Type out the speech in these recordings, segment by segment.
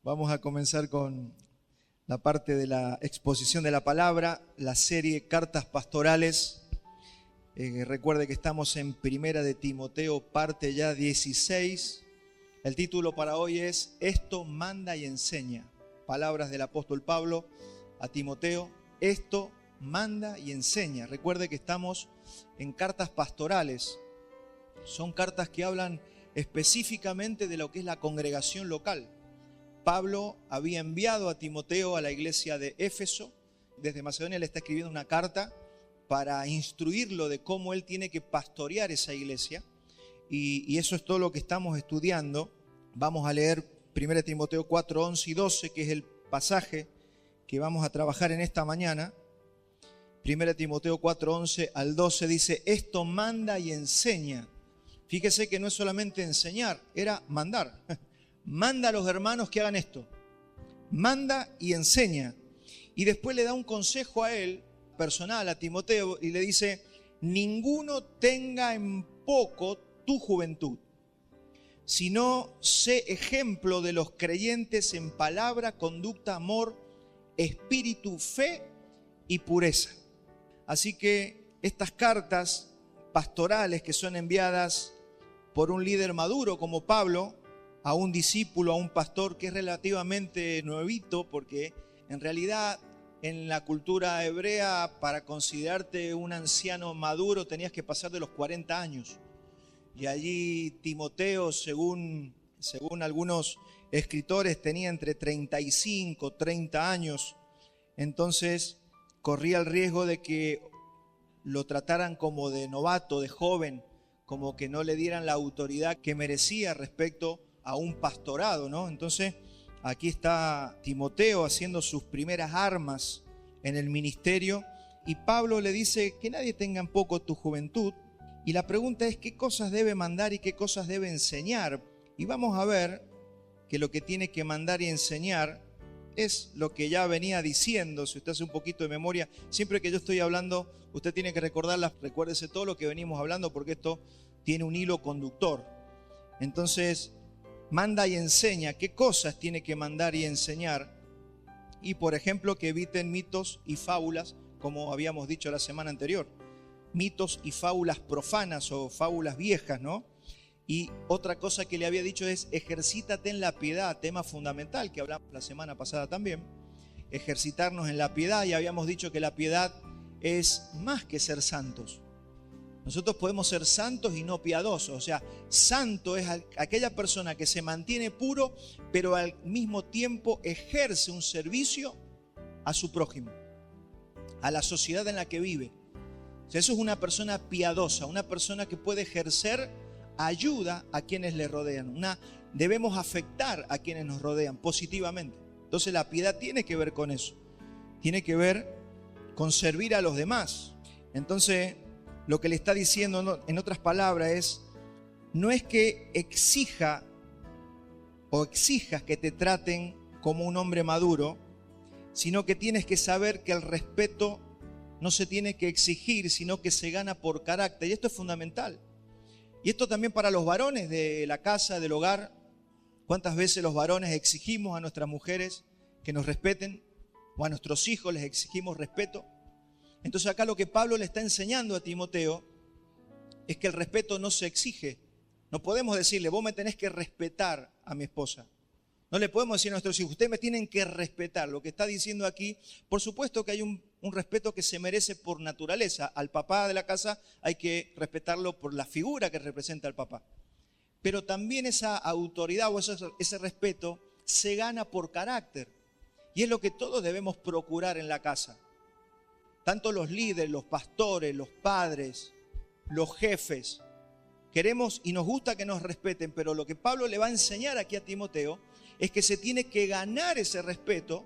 Vamos a comenzar con la parte de la exposición de la palabra, la serie Cartas Pastorales. Recuerde que estamos en Primera de Timoteo, parte ya 16. El título para hoy es Esto manda y enseña. Palabras del apóstol Pablo a Timoteo. Esto manda y enseña. Recuerde que estamos en cartas pastorales. Son cartas que hablan específicamente de lo que es la congregación local. Pablo había enviado a Timoteo a la iglesia de Éfeso. Desde Macedonia le está escribiendo una carta para instruirlo de cómo él tiene que pastorear esa iglesia. Y eso es todo lo que estamos estudiando. Vamos a leer 1 Timoteo 4, 11 y 12, que es el pasaje que vamos a trabajar en esta mañana. 1 Timoteo 4, 11 al 12 dice, esto manda y enseña. Fíjese que no es solamente enseñar, era mandar. Manda a los hermanos que hagan esto. Manda y enseña. Y después le da un consejo a él, personal, a Timoteo, y le dice, ninguno tenga en poco tu juventud, sino sé ejemplo de los creyentes en palabra, conducta, amor, espíritu, fe y pureza. Así que estas cartas pastorales que son enviadas por un líder maduro como Pablo, a un discípulo, a un pastor que es relativamente nuevito, porque en realidad en la cultura hebrea para considerarte un anciano maduro tenías que pasar de los 40 años. Y allí Timoteo, según algunos escritores, tenía entre 35, 30 años. Entonces corría el riesgo de que lo trataran como de novato, de joven, como que no le dieran la autoridad que merecía respecto a un pastorado, ¿no? Entonces, aquí está Timoteo haciendo sus primeras armas en el ministerio y Pablo le dice que nadie tenga en poco tu juventud. Y la pregunta es qué cosas debe mandar y qué cosas debe enseñar. Y vamos a ver que lo que tiene que mandar y enseñar es lo que ya venía diciendo. Si usted hace un poquito de memoria, siempre que yo estoy hablando, usted tiene que recuérdese todo lo que venimos hablando porque esto tiene un hilo conductor. Entonces, manda y enseña. ¿Qué cosas tiene que mandar y enseñar? Y por ejemplo, que eviten mitos y fábulas, como habíamos dicho la semana anterior. Mitos y fábulas profanas o fábulas viejas, ¿no? Y otra cosa que le había dicho es ejercítate en la piedad, tema fundamental que hablamos la semana pasada también. Ejercitarnos en la piedad, y habíamos dicho que la piedad es más que ser santos. Nosotros podemos ser santos y no piadosos. O sea, santo es aquella persona que se mantiene puro, pero al mismo tiempo ejerce un servicio a su prójimo, a la sociedad en la que vive. O sea, eso es una persona piadosa, una persona que puede ejercer ayuda a quienes le rodean. Debemos afectar a quienes nos rodean positivamente. Entonces la piedad tiene que ver con eso. Tiene que ver con servir a los demás. Entonces, lo que le está diciendo en otras palabras es, no es que exijas que te traten como un hombre maduro, sino que tienes que saber que el respeto no se tiene que exigir, sino que se gana por carácter. Y esto es fundamental. Y esto también para los varones de la casa, del hogar. ¿Cuántas veces los varones exigimos a nuestras mujeres que nos respeten? O a nuestros hijos les exigimos respeto. Entonces acá lo que Pablo le está enseñando a Timoteo es que el respeto no se exige. No podemos decirle, vos me tenés que respetar a mi esposa. No le podemos decir a nuestros hijos, ustedes me tienen que respetar. Lo que está diciendo aquí, por supuesto que hay un respeto que se merece por naturaleza. Al papá de la casa hay que respetarlo por la figura que representa al papá. Pero también esa autoridad o ese respeto se gana por carácter. Y es lo que todos debemos procurar en la casa. Tanto los líderes, los pastores, los padres, los jefes. Queremos y nos gusta que nos respeten, pero lo que Pablo le va a enseñar aquí a Timoteo es que se tiene que ganar ese respeto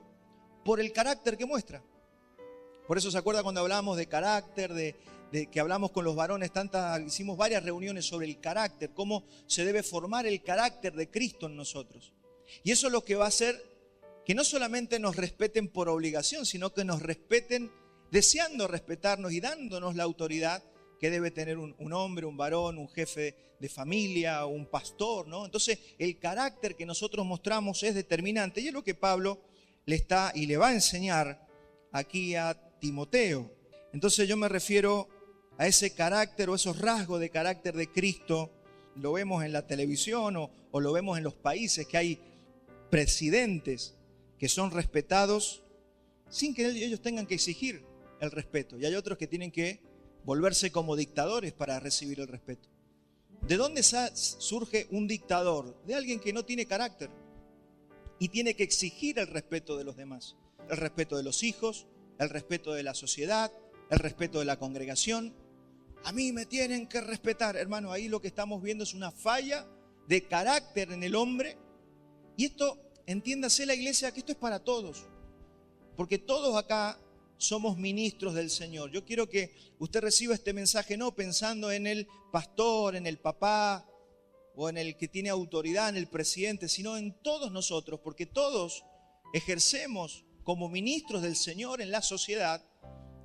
por el carácter que muestra. Por eso se acuerda cuando hablábamos de carácter, de que hablamos con los varones, hicimos varias reuniones sobre el carácter, cómo se debe formar el carácter de Cristo en nosotros. Y eso es lo que va a hacer que no solamente nos respeten por obligación, sino que nos respeten deseando respetarnos y dándonos la autoridad que debe tener un hombre, un varón, un jefe de familia, un pastor, ¿no? Entonces, el carácter que nosotros mostramos es determinante y es lo que Pablo le va a enseñar aquí a Timoteo. Entonces, yo me refiero a ese carácter o esos rasgos de carácter de Cristo. Lo vemos en la televisión o lo vemos en los países que hay presidentes que son respetados sin que ellos tengan que exigir el respeto. Y hay otros que tienen que volverse como dictadores para recibir el respeto. ¿De dónde surge un dictador? De alguien que no tiene carácter y tiene que exigir el respeto de los demás. El respeto de los hijos, el respeto de la sociedad, el respeto de la congregación. A mí me tienen que respetar. Hermano, ahí lo que estamos viendo es una falla de carácter en el hombre. Y esto, entiéndase la iglesia, que esto es para todos. Porque todos acá somos ministros del Señor. Yo quiero que usted reciba este mensaje no pensando en el pastor, en el papá o en el que tiene autoridad, en el presidente, sino en todos nosotros, porque todos ejercemos como ministros del Señor en la sociedad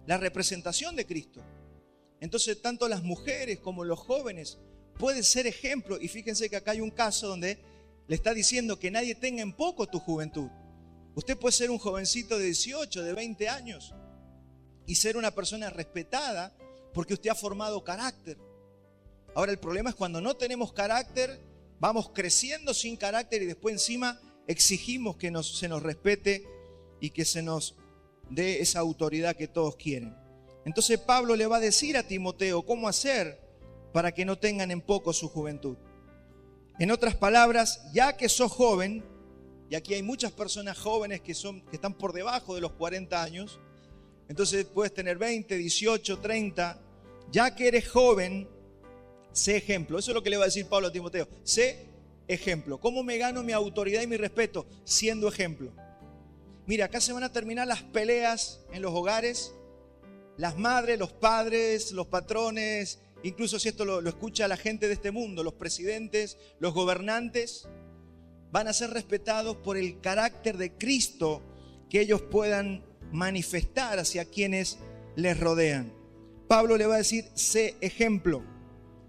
la representación de Cristo. Entonces, tanto las mujeres como los jóvenes pueden ser ejemplo. Y fíjense que acá hay un caso donde le está diciendo que nadie tenga en poco tu juventud. Usted puede ser un jovencito de 18, de 20 años y ser una persona respetada porque usted ha formado carácter. Ahora, el problema es cuando no tenemos carácter, vamos creciendo sin carácter y después encima exigimos que se nos respete y que se nos dé esa autoridad que todos quieren. Entonces Pablo le va a decir a Timoteo cómo hacer para que no tengan en poco su juventud. En otras palabras, ya que sos joven, y aquí hay muchas personas jóvenes que están por debajo de los 40 años, entonces puedes tener 20, 18, 30, ya que eres joven, sé ejemplo. Eso es lo que le va a decir Pablo a Timoteo, sé ejemplo. ¿Cómo me gano mi autoridad y mi respeto? Siendo ejemplo. Mira, acá se van a terminar las peleas en los hogares, las madres, los padres, los patrones, incluso si esto lo escucha la gente de este mundo, los presidentes, los gobernantes, van a ser respetados por el carácter de Cristo que ellos puedan manifestar hacia quienes les rodean. Pablo le va a decir, sé ejemplo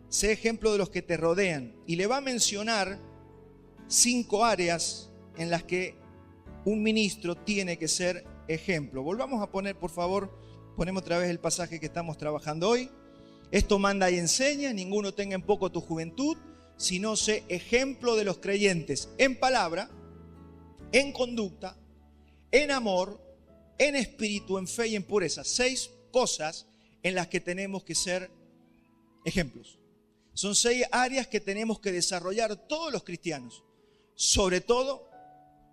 de los que te rodean. Y le va a mencionar 5 áreas en las que un ministro tiene que ser ejemplo. Volvamos a poner, por favor, ponemos otra vez el pasaje que estamos trabajando hoy. Esto manda y enseña, ninguno tenga en poco tu juventud, sino sé ejemplo de los creyentes en palabra, en conducta, en amor, en espíritu, en fe y en pureza. 6 cosas en las que tenemos que ser ejemplos. Son 6 áreas que tenemos que desarrollar todos los cristianos. Sobre todo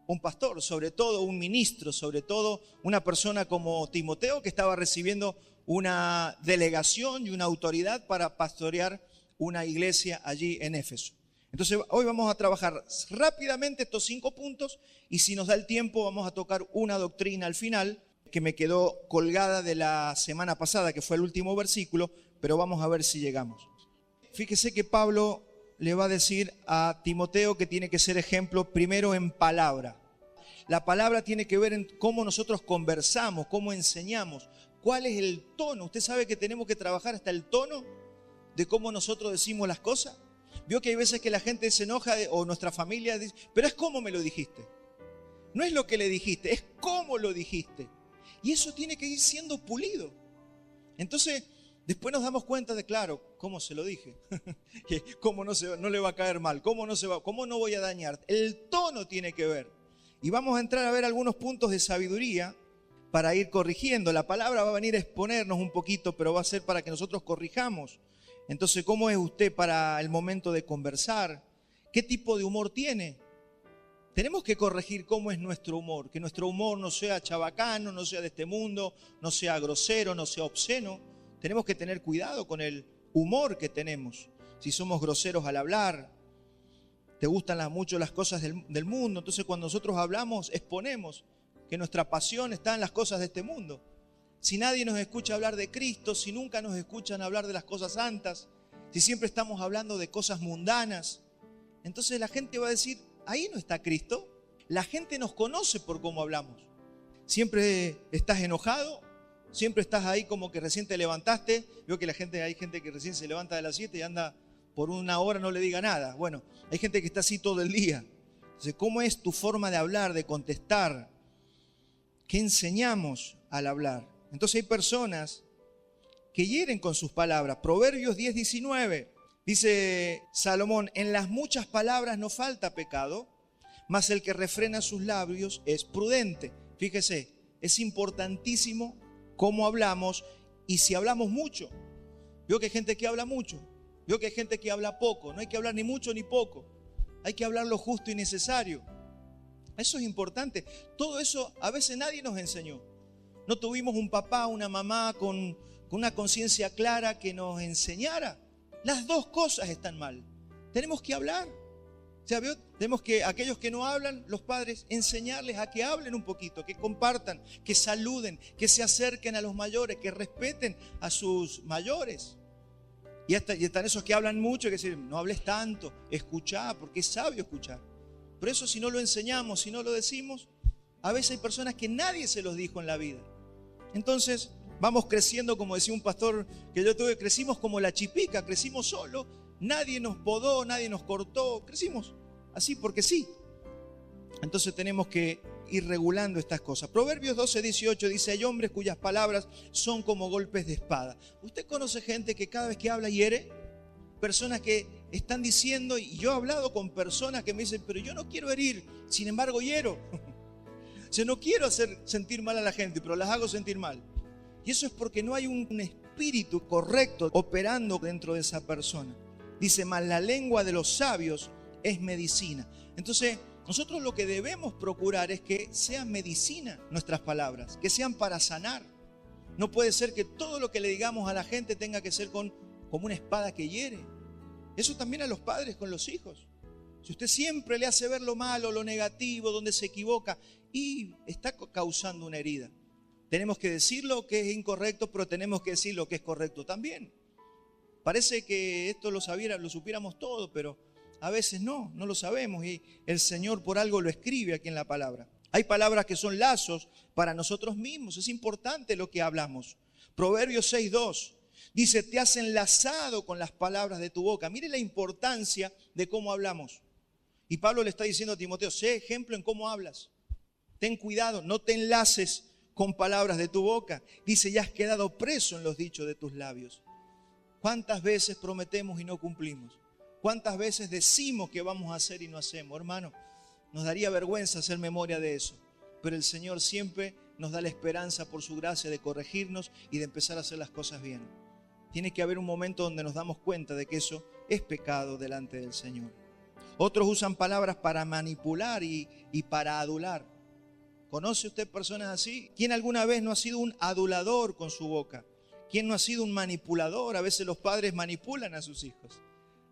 un pastor, sobre todo un ministro, sobre todo una persona como Timoteo que estaba recibiendo una delegación y una autoridad para pastorear una iglesia allí en Éfeso. Entonces hoy vamos a trabajar rápidamente estos 5 puntos y si nos da el tiempo vamos a tocar una doctrina al final que me quedó colgada de la semana pasada, que fue el último versículo, pero vamos a ver si llegamos. Fíjese que Pablo le va a decir a Timoteo que tiene que ser ejemplo primero en palabra. La palabra tiene que ver en cómo nosotros conversamos, cómo enseñamos, cuál es el tono. Usted sabe que tenemos que trabajar hasta el tono de cómo nosotros decimos las cosas. Vio que hay veces que la gente se enoja o nuestra familia dice, pero es cómo me lo dijiste. No es lo que le dijiste, es cómo lo dijiste. Y eso tiene que ir siendo pulido. Entonces, después nos damos cuenta de, claro, cómo se lo dije. Cómo no le va a caer mal, cómo no voy a dañar. El tono tiene que ver. Y vamos a entrar a ver algunos puntos de sabiduría para ir corrigiendo. La palabra va a venir a exponernos un poquito, pero va a ser para que nosotros corrijamos. Entonces, ¿cómo es usted para el momento de conversar? ¿Qué tipo de humor tiene? Tenemos que corregir cómo es nuestro humor, que nuestro humor no sea chabacano, no sea de este mundo, no sea grosero, no sea obsceno. Tenemos que tener cuidado con el humor que tenemos. Si somos groseros al hablar, te gustan mucho las cosas del mundo, entonces cuando nosotros hablamos exponemos que nuestra pasión está en las cosas de este mundo. Si nadie nos escucha hablar de Cristo, si nunca nos escuchan hablar de las cosas santas, si siempre estamos hablando de cosas mundanas, entonces la gente va a decir, ahí no está Cristo. La gente nos conoce por cómo hablamos. Siempre estás enojado, Siempre estás ahí como que recién te levantaste. Veo que hay gente que recién se levanta de las 7 y anda por una hora, no le diga nada. Bueno, hay gente que está así todo el día. Entonces, ¿cómo es tu forma de hablar, de contestar? ¿Qué enseñamos al hablar? Entonces hay personas que hieren con sus palabras. Proverbios 10:19 dice Salomón: en las muchas palabras no falta pecado, mas el que refrena sus labios es prudente. Fíjese, es importantísimo cómo hablamos y si hablamos mucho. Veo que hay gente que habla mucho, veo que hay gente que habla poco. No hay que hablar ni mucho ni poco, hay que hablar lo justo y necesario. Eso es importante. Todo eso a veces nadie nos enseñó. No tuvimos un papá, una mamá con una conciencia clara que nos enseñara. Las dos cosas están mal. Tenemos que hablar. O sea, tenemos que, aquellos que no hablan, los padres, enseñarles a que hablen un poquito, que compartan, que saluden, que se acerquen a los mayores, que respeten a sus mayores. Y están esos que hablan mucho y que dicen: no hables tanto, escuchá, porque es sabio escuchar. Pero eso, si no lo enseñamos, si no lo decimos, a veces hay personas que nadie se los dijo en la vida. Entonces vamos creciendo, como decía un pastor que yo tuve, crecimos como la chipica, crecimos solo, nadie nos podó, nadie nos cortó, crecimos así porque sí. Entonces tenemos que ir regulando estas cosas. Proverbios 12:18 dice: hay hombres cuyas palabras son como golpes de espada. ¿Usted conoce gente que cada vez que habla hiere? Personas que están diciendo, y yo he hablado con personas que me dicen: pero yo no quiero herir, sin embargo hiero. Yo no quiero hacer sentir mal a la gente, pero las hago sentir mal. Y eso es porque no hay un espíritu correcto operando dentro de esa persona. Dice: mas la lengua de los sabios es medicina. Entonces, nosotros lo que debemos procurar es que sean medicina nuestras palabras, que sean para sanar. No puede ser que todo lo que le digamos a la gente tenga que ser como una espada que hiere. Eso también a los padres con los hijos. Si usted siempre le hace ver lo malo, lo negativo, donde se equivoca, y está causando una herida. Tenemos que decir lo que es incorrecto, pero tenemos que decir lo que es correcto también. Parece que esto lo supiéramos todo, pero a veces no lo sabemos, y el Señor por algo lo escribe aquí en la palabra. Hay palabras que son lazos para nosotros mismos. Es importante lo que hablamos. Proverbios 6:2 dice: te has enlazado con las palabras de tu boca. Mire la importancia de cómo hablamos. Y Pablo le está diciendo a Timoteo: sé ejemplo en cómo hablas. Ten cuidado, no te enlaces con palabras de tu boca. Dice: ya has quedado preso en los dichos de tus labios. ¿Cuántas veces prometemos y no cumplimos? ¿Cuántas veces decimos que vamos a hacer y no hacemos? Hermano, nos daría vergüenza hacer memoria de eso. Pero el Señor siempre nos da la esperanza por su gracia de corregirnos y de empezar a hacer las cosas bien. Tiene que haber un momento donde nos damos cuenta de que eso es pecado delante del Señor. Otros usan palabras para manipular y para adular. ¿Conoce usted personas así? ¿Quién alguna vez no ha sido un adulador con su boca? ¿Quién no ha sido un manipulador? A veces los padres manipulan a sus hijos.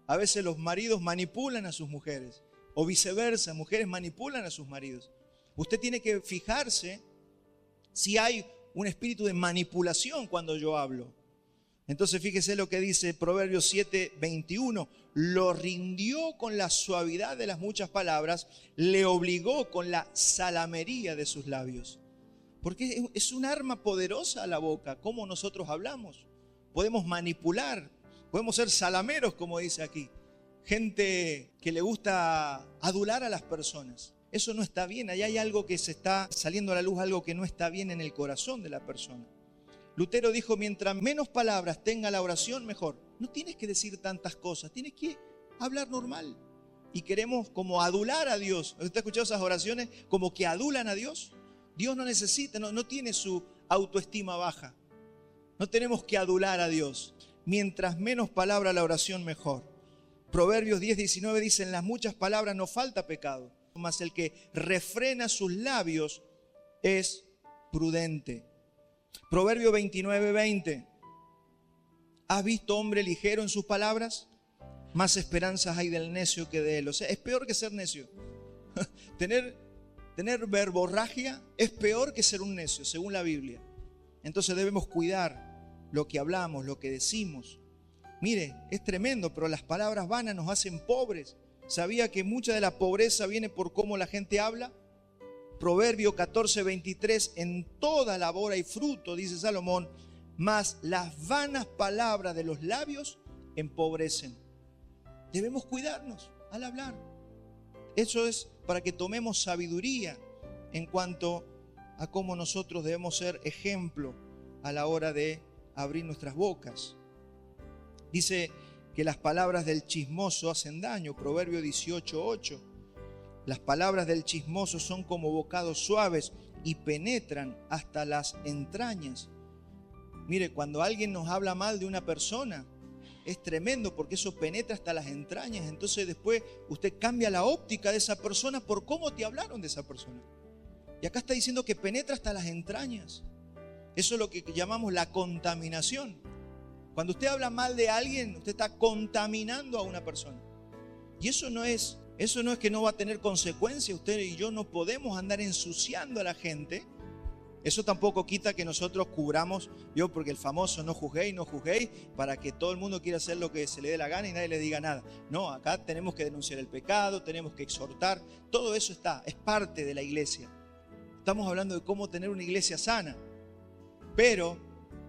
A veces los maridos manipulan a sus mujeres. O viceversa, mujeres manipulan a sus maridos. Usted tiene que fijarse si hay un espíritu de manipulación cuando yo hablo. Entonces fíjese lo que dice Proverbios 7:21. Lo rindió con la suavidad de las muchas palabras, le obligó con la salamería de sus labios. Porque es un arma poderosa a la boca, cómo nosotros hablamos. Podemos manipular, podemos ser salameros, como dice aquí. Gente que le gusta adular a las personas. Eso no está bien, ahí hay algo que se está saliendo a la luz, algo que no está bien en el corazón de la persona. Lutero dijo: mientras menos palabras tenga la oración, mejor. No tienes que decir tantas cosas, tienes que hablar normal. Y queremos como adular a Dios. ¿Usted ha escuchado esas oraciones como que adulan a Dios? Dios no necesita, no tiene su autoestima baja. No tenemos que adular a Dios. Mientras menos palabra la oración, mejor. Proverbios 10:19 dice: en las muchas palabras no falta pecado, mas el que refrena sus labios es prudente. Proverbio 29:20. ¿Has visto hombre ligero en sus palabras? Más esperanzas hay del necio que de él. O sea, es peor que ser necio. Tener verborragia es peor que ser un necio, según la Biblia. Entonces debemos cuidar lo que hablamos, lo que decimos. Mire, es tremendo, pero las palabras vanas nos hacen pobres. ¿Sabía que mucha de la pobreza viene por cómo la gente habla? Proverbio 14:23, en toda labor hay fruto, dice Salomón, mas las vanas palabras de los labios empobrecen. Debemos cuidarnos al hablar. Eso es para que tomemos sabiduría en cuanto a cómo nosotros debemos ser ejemplo a la hora de abrir nuestras bocas. Dice que las palabras del chismoso hacen daño, Proverbio 18:8. Las palabras del chismoso son como bocados suaves y penetran hasta las entrañas. Mire, cuando alguien nos habla mal de una persona, es tremendo porque eso penetra hasta las entrañas. Entonces después usted cambia la óptica de esa persona por cómo te hablaron de esa persona. Y acá está diciendo que penetra hasta las entrañas. Eso es lo que llamamos la contaminación. Cuando usted habla mal de alguien, usted está contaminando a una persona. Y eso no es que no va a tener consecuencias. Usted y yo no podemos andar ensuciando a la gente. Eso tampoco quita que nosotros cubramos, porque el famoso no juzguéis, para que todo el mundo quiera hacer lo que se le dé la gana y nadie le diga nada. No, acá tenemos que denunciar el pecado, tenemos que exhortar. Todo eso es parte de la iglesia. Estamos hablando de cómo tener una iglesia sana. Pero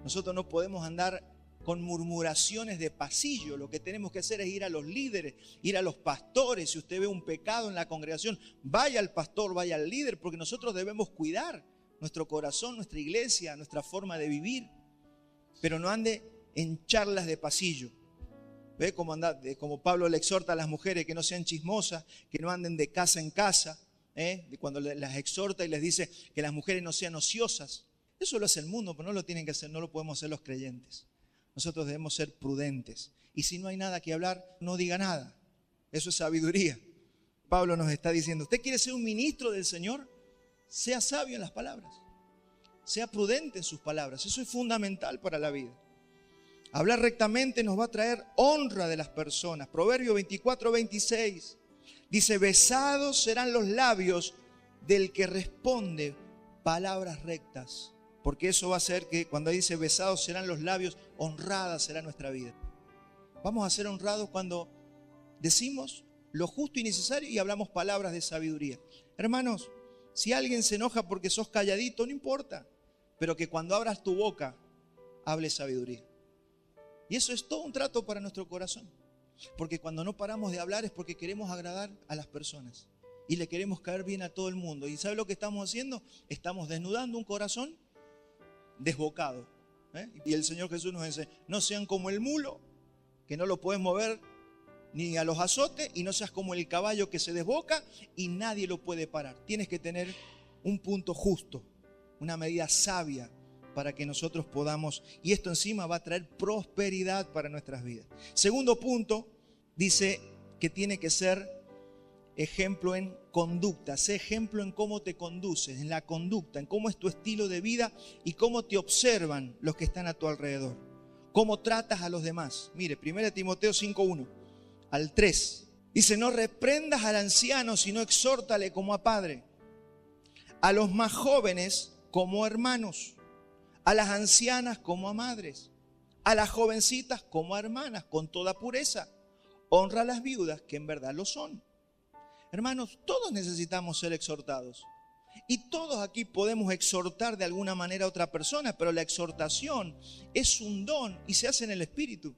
nosotros no podemos andar con murmuraciones de pasillo. Lo que tenemos que hacer es ir a los líderes, ir a los pastores. Si usted ve un pecado en la congregación, vaya al pastor, vaya al líder, porque nosotros debemos cuidar nuestro corazón, nuestra iglesia, nuestra forma de vivir. Pero no ande en charlas de pasillo. ¿Ve como Pablo le exhorta a las mujeres que no sean chismosas, que no anden de casa en casa? Cuando las exhorta y les dice que las mujeres no sean ociosas. Eso lo hace el mundo, pero no lo tienen que hacer, no lo podemos hacer los creyentes. Nosotros debemos ser prudentes. Y si no hay nada que hablar, no diga nada. Eso es sabiduría. Pablo nos está diciendo, ¿usted quiere ser un ministro del Señor? Sea sabio en las palabras. Sea prudente en sus palabras. Eso es fundamental para la vida. Hablar rectamente nos va a traer honra de las personas. Proverbio 24:26 dice, besados serán los labios del que responde palabras rectas. Porque eso va a hacer que cuando dice besados serán los labios, honrada será nuestra vida. Vamos a ser honrados cuando decimos lo justo y necesario y hablamos palabras de sabiduría. Hermanos, si alguien se enoja porque sos calladito, no importa. Pero que cuando abras tu boca, hables sabiduría. Y eso es todo un trato para nuestro corazón. Porque cuando no paramos de hablar es porque queremos agradar a las personas. Y le queremos caer bien a todo el mundo. ¿Y sabe lo que estamos haciendo? Estamos desnudando un corazón desbocado. Y el Señor Jesús nos dice, no sean como el mulo, que no lo puedes mover ni a los azotes, y no seas como el caballo que se desboca y nadie lo puede parar. Tienes que tener un punto justo, una medida sabia para que nosotros podamos, y esto encima va a traer prosperidad para nuestras vidas. Segundo punto, dice que tiene que ser ejemplo en conducta. Sé ejemplo en cómo te conduces, en la conducta, en cómo es tu estilo de vida y cómo te observan los que están a tu alrededor. Cómo tratas a los demás. Mire, 1 Timoteo 5:1 al 3. Dice, no reprendas al anciano, sino exhórtale como a padre. A los más jóvenes como hermanos. A las ancianas como a madres. A las jovencitas como a hermanas, con toda pureza. Honra a las viudas, que en verdad lo son. Hermanos, todos necesitamos ser exhortados. Y todos aquí podemos exhortar de alguna manera a otra persona, pero la exhortación es un don y se hace en el Espíritu.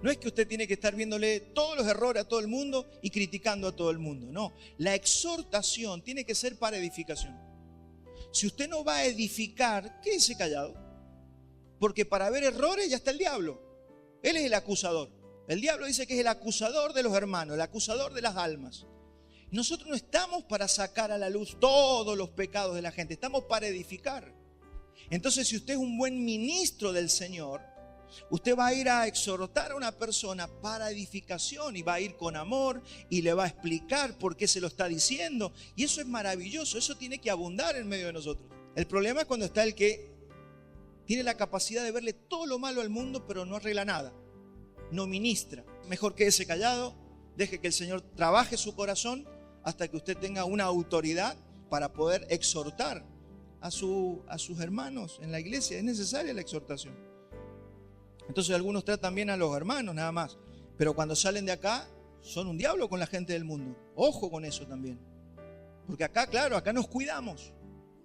No es que usted tiene que estar viéndole todos los errores a todo el mundo y criticando a todo el mundo. No, la exhortación tiene que ser para edificación. Si usted no va a edificar, quédese callado. Porque para ver errores ya está el diablo. Él es el acusador. El diablo dice que es el acusador de los hermanos, el acusador de las almas. Nosotros no estamos para sacar a la luz todos los pecados de la gente, estamos para edificar. Entonces, si usted es un buen ministro del Señor, usted va a ir a exhortar a una persona para edificación y va a ir con amor y le va a explicar por qué se lo está diciendo. Y eso es maravilloso, eso tiene que abundar en medio de nosotros. El problema es cuando está el que tiene la capacidad de verle todo lo malo al mundo, pero no arregla nada, no ministra. Mejor quédese callado, deje que el Señor trabaje su corazón hasta que usted tenga una autoridad para poder exhortar a sus hermanos en la iglesia. Es necesaria la exhortación. Entonces algunos tratan bien a los hermanos nada más, pero cuando salen de acá son un diablo con la gente del mundo. Ojo con eso también. Porque acá, claro, acá nos cuidamos.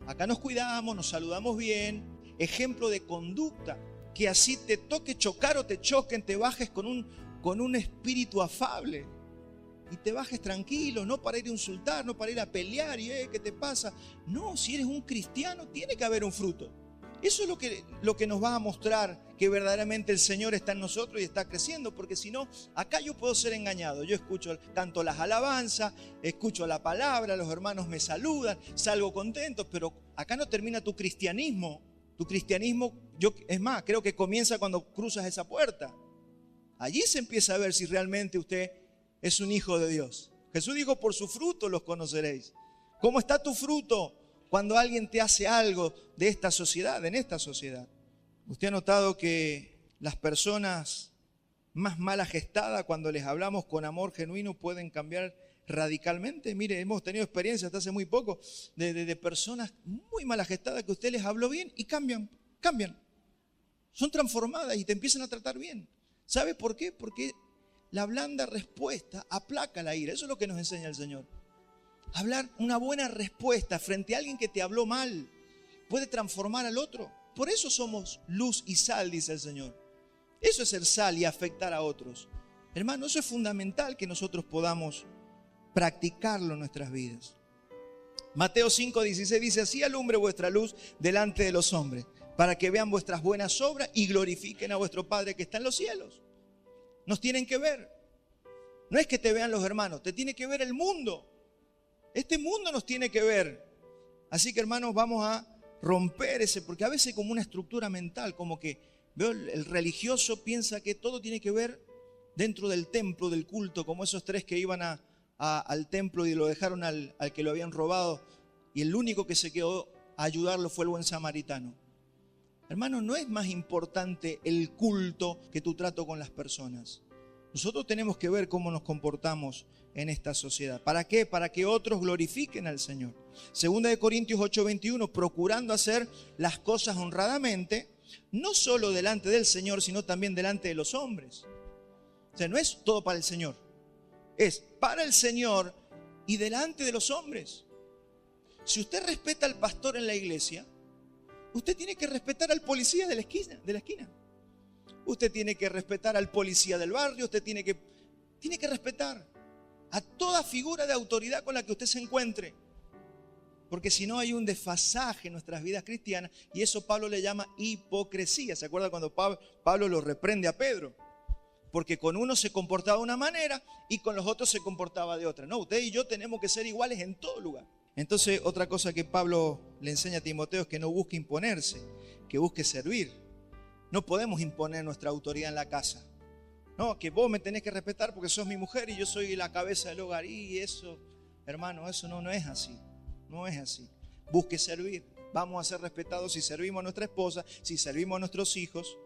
Acá nos cuidamos, nos saludamos bien. Ejemplo de conducta. Que así te toque chocar o te choquen, te bajes con un espíritu afable. Y te bajes tranquilo, no para ir a insultar, no para ir a pelear y ¿qué te pasa? No, si eres un cristiano tiene que haber un fruto. Eso es lo que nos va a mostrar que verdaderamente el Señor está en nosotros y está creciendo, porque si no, acá yo puedo ser engañado. Yo canto las alabanzas, escucho la palabra, los hermanos me saludan, salgo contento, pero acá no termina tu cristianismo. Tu cristianismo, es más, creo que comienza cuando cruzas esa puerta. Allí se empieza a ver si realmente usted es un hijo de Dios. Jesús dijo, por su fruto los conoceréis. ¿Cómo está tu fruto cuando alguien te hace algo de esta sociedad, en esta sociedad? ¿Usted ha notado que las personas más mal gestadas, cuando les hablamos con amor genuino, pueden cambiar radicalmente? Mire, hemos tenido experiencias hasta hace muy poco de personas muy mal gestadas que usted les habló bien y cambian. Son transformadas y te empiezan a tratar bien. ¿Sabe por qué? Porque la blanda respuesta aplaca la ira. Eso es lo que nos enseña el Señor. Hablar una buena respuesta frente a alguien que te habló mal puede transformar al otro. Por eso somos luz y sal, dice el Señor. Eso es ser sal y afectar a otros. Hermano, eso es fundamental que nosotros podamos practicarlo en nuestras vidas. Mateo 5:16 dice, así alumbre vuestra luz delante de los hombres, para que vean vuestras buenas obras y glorifiquen a vuestro Padre que está en los cielos. Nos tienen que ver. No es que te vean los hermanos, te tiene que ver el mundo. Este mundo nos tiene que ver. Así que, hermanos, vamos a romper porque a veces como una estructura mental, como que veo el religioso piensa que todo tiene que ver dentro del templo, del culto, como esos tres que iban al templo y lo dejaron al que lo habían robado, y el único que se quedó a ayudarlo fue el buen samaritano. Hermano, no es más importante el culto que tu trato con las personas. Nosotros tenemos que ver cómo nos comportamos en esta sociedad. ¿Para qué? Para que otros glorifiquen al Señor. Segunda de Corintios 8:21, procurando hacer las cosas honradamente, no solo delante del Señor, sino también delante de los hombres. O sea, no es todo para el Señor. Es para el Señor y delante de los hombres. Si usted respeta al pastor en la iglesia, usted tiene que respetar al policía de la esquina. Usted tiene que respetar al policía del barrio. Usted tiene que respetar a toda figura de autoridad con la que usted se encuentre. Porque si no hay un desfasaje en nuestras vidas cristianas, y eso Pablo le llama hipocresía. ¿Se acuerda cuando Pablo lo reprende a Pedro? Porque con uno se comportaba de una manera y con los otros se comportaba de otra. No, usted y yo tenemos que ser iguales en todo lugar. Entonces, otra cosa que Pablo le enseña a Timoteo es que no busque imponerse, que busque servir. No podemos imponer nuestra autoridad en la casa. No, que vos me tenés que respetar porque sos mi mujer y yo soy la cabeza del hogar. Y eso, hermano, eso no es así. No es así. Busque servir. Vamos a ser respetados si servimos a nuestra esposa, si servimos a nuestros hijos.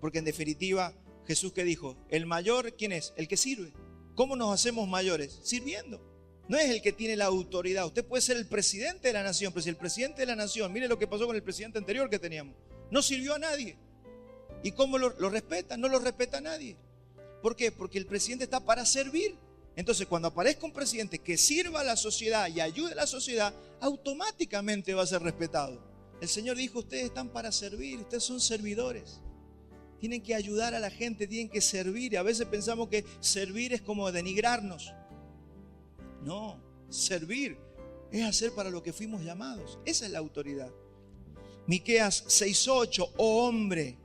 Porque en definitiva, Jesús, ¿qué dijo? El mayor, ¿quién es? El que sirve. ¿Cómo nos hacemos mayores? Sirviendo. No es el que tiene la autoridad. Usted puede ser el presidente de la nación, pero si el presidente de la nación, mire lo que pasó con el presidente anterior que teníamos, no sirvió a nadie. ¿Y cómo lo respeta? No lo respeta a nadie. ¿Por qué? Porque el presidente está para servir. Entonces, cuando aparezca un presidente que sirva a la sociedad y ayude a la sociedad, automáticamente va a ser respetado. El Señor dijo, ustedes están para servir, ustedes son servidores. Tienen que ayudar a la gente, tienen que servir. Y a veces pensamos que servir es como denigrarnos. No, servir es hacer para lo que fuimos llamados. Esa es la autoridad. Miqueas 6:8, oh hombre,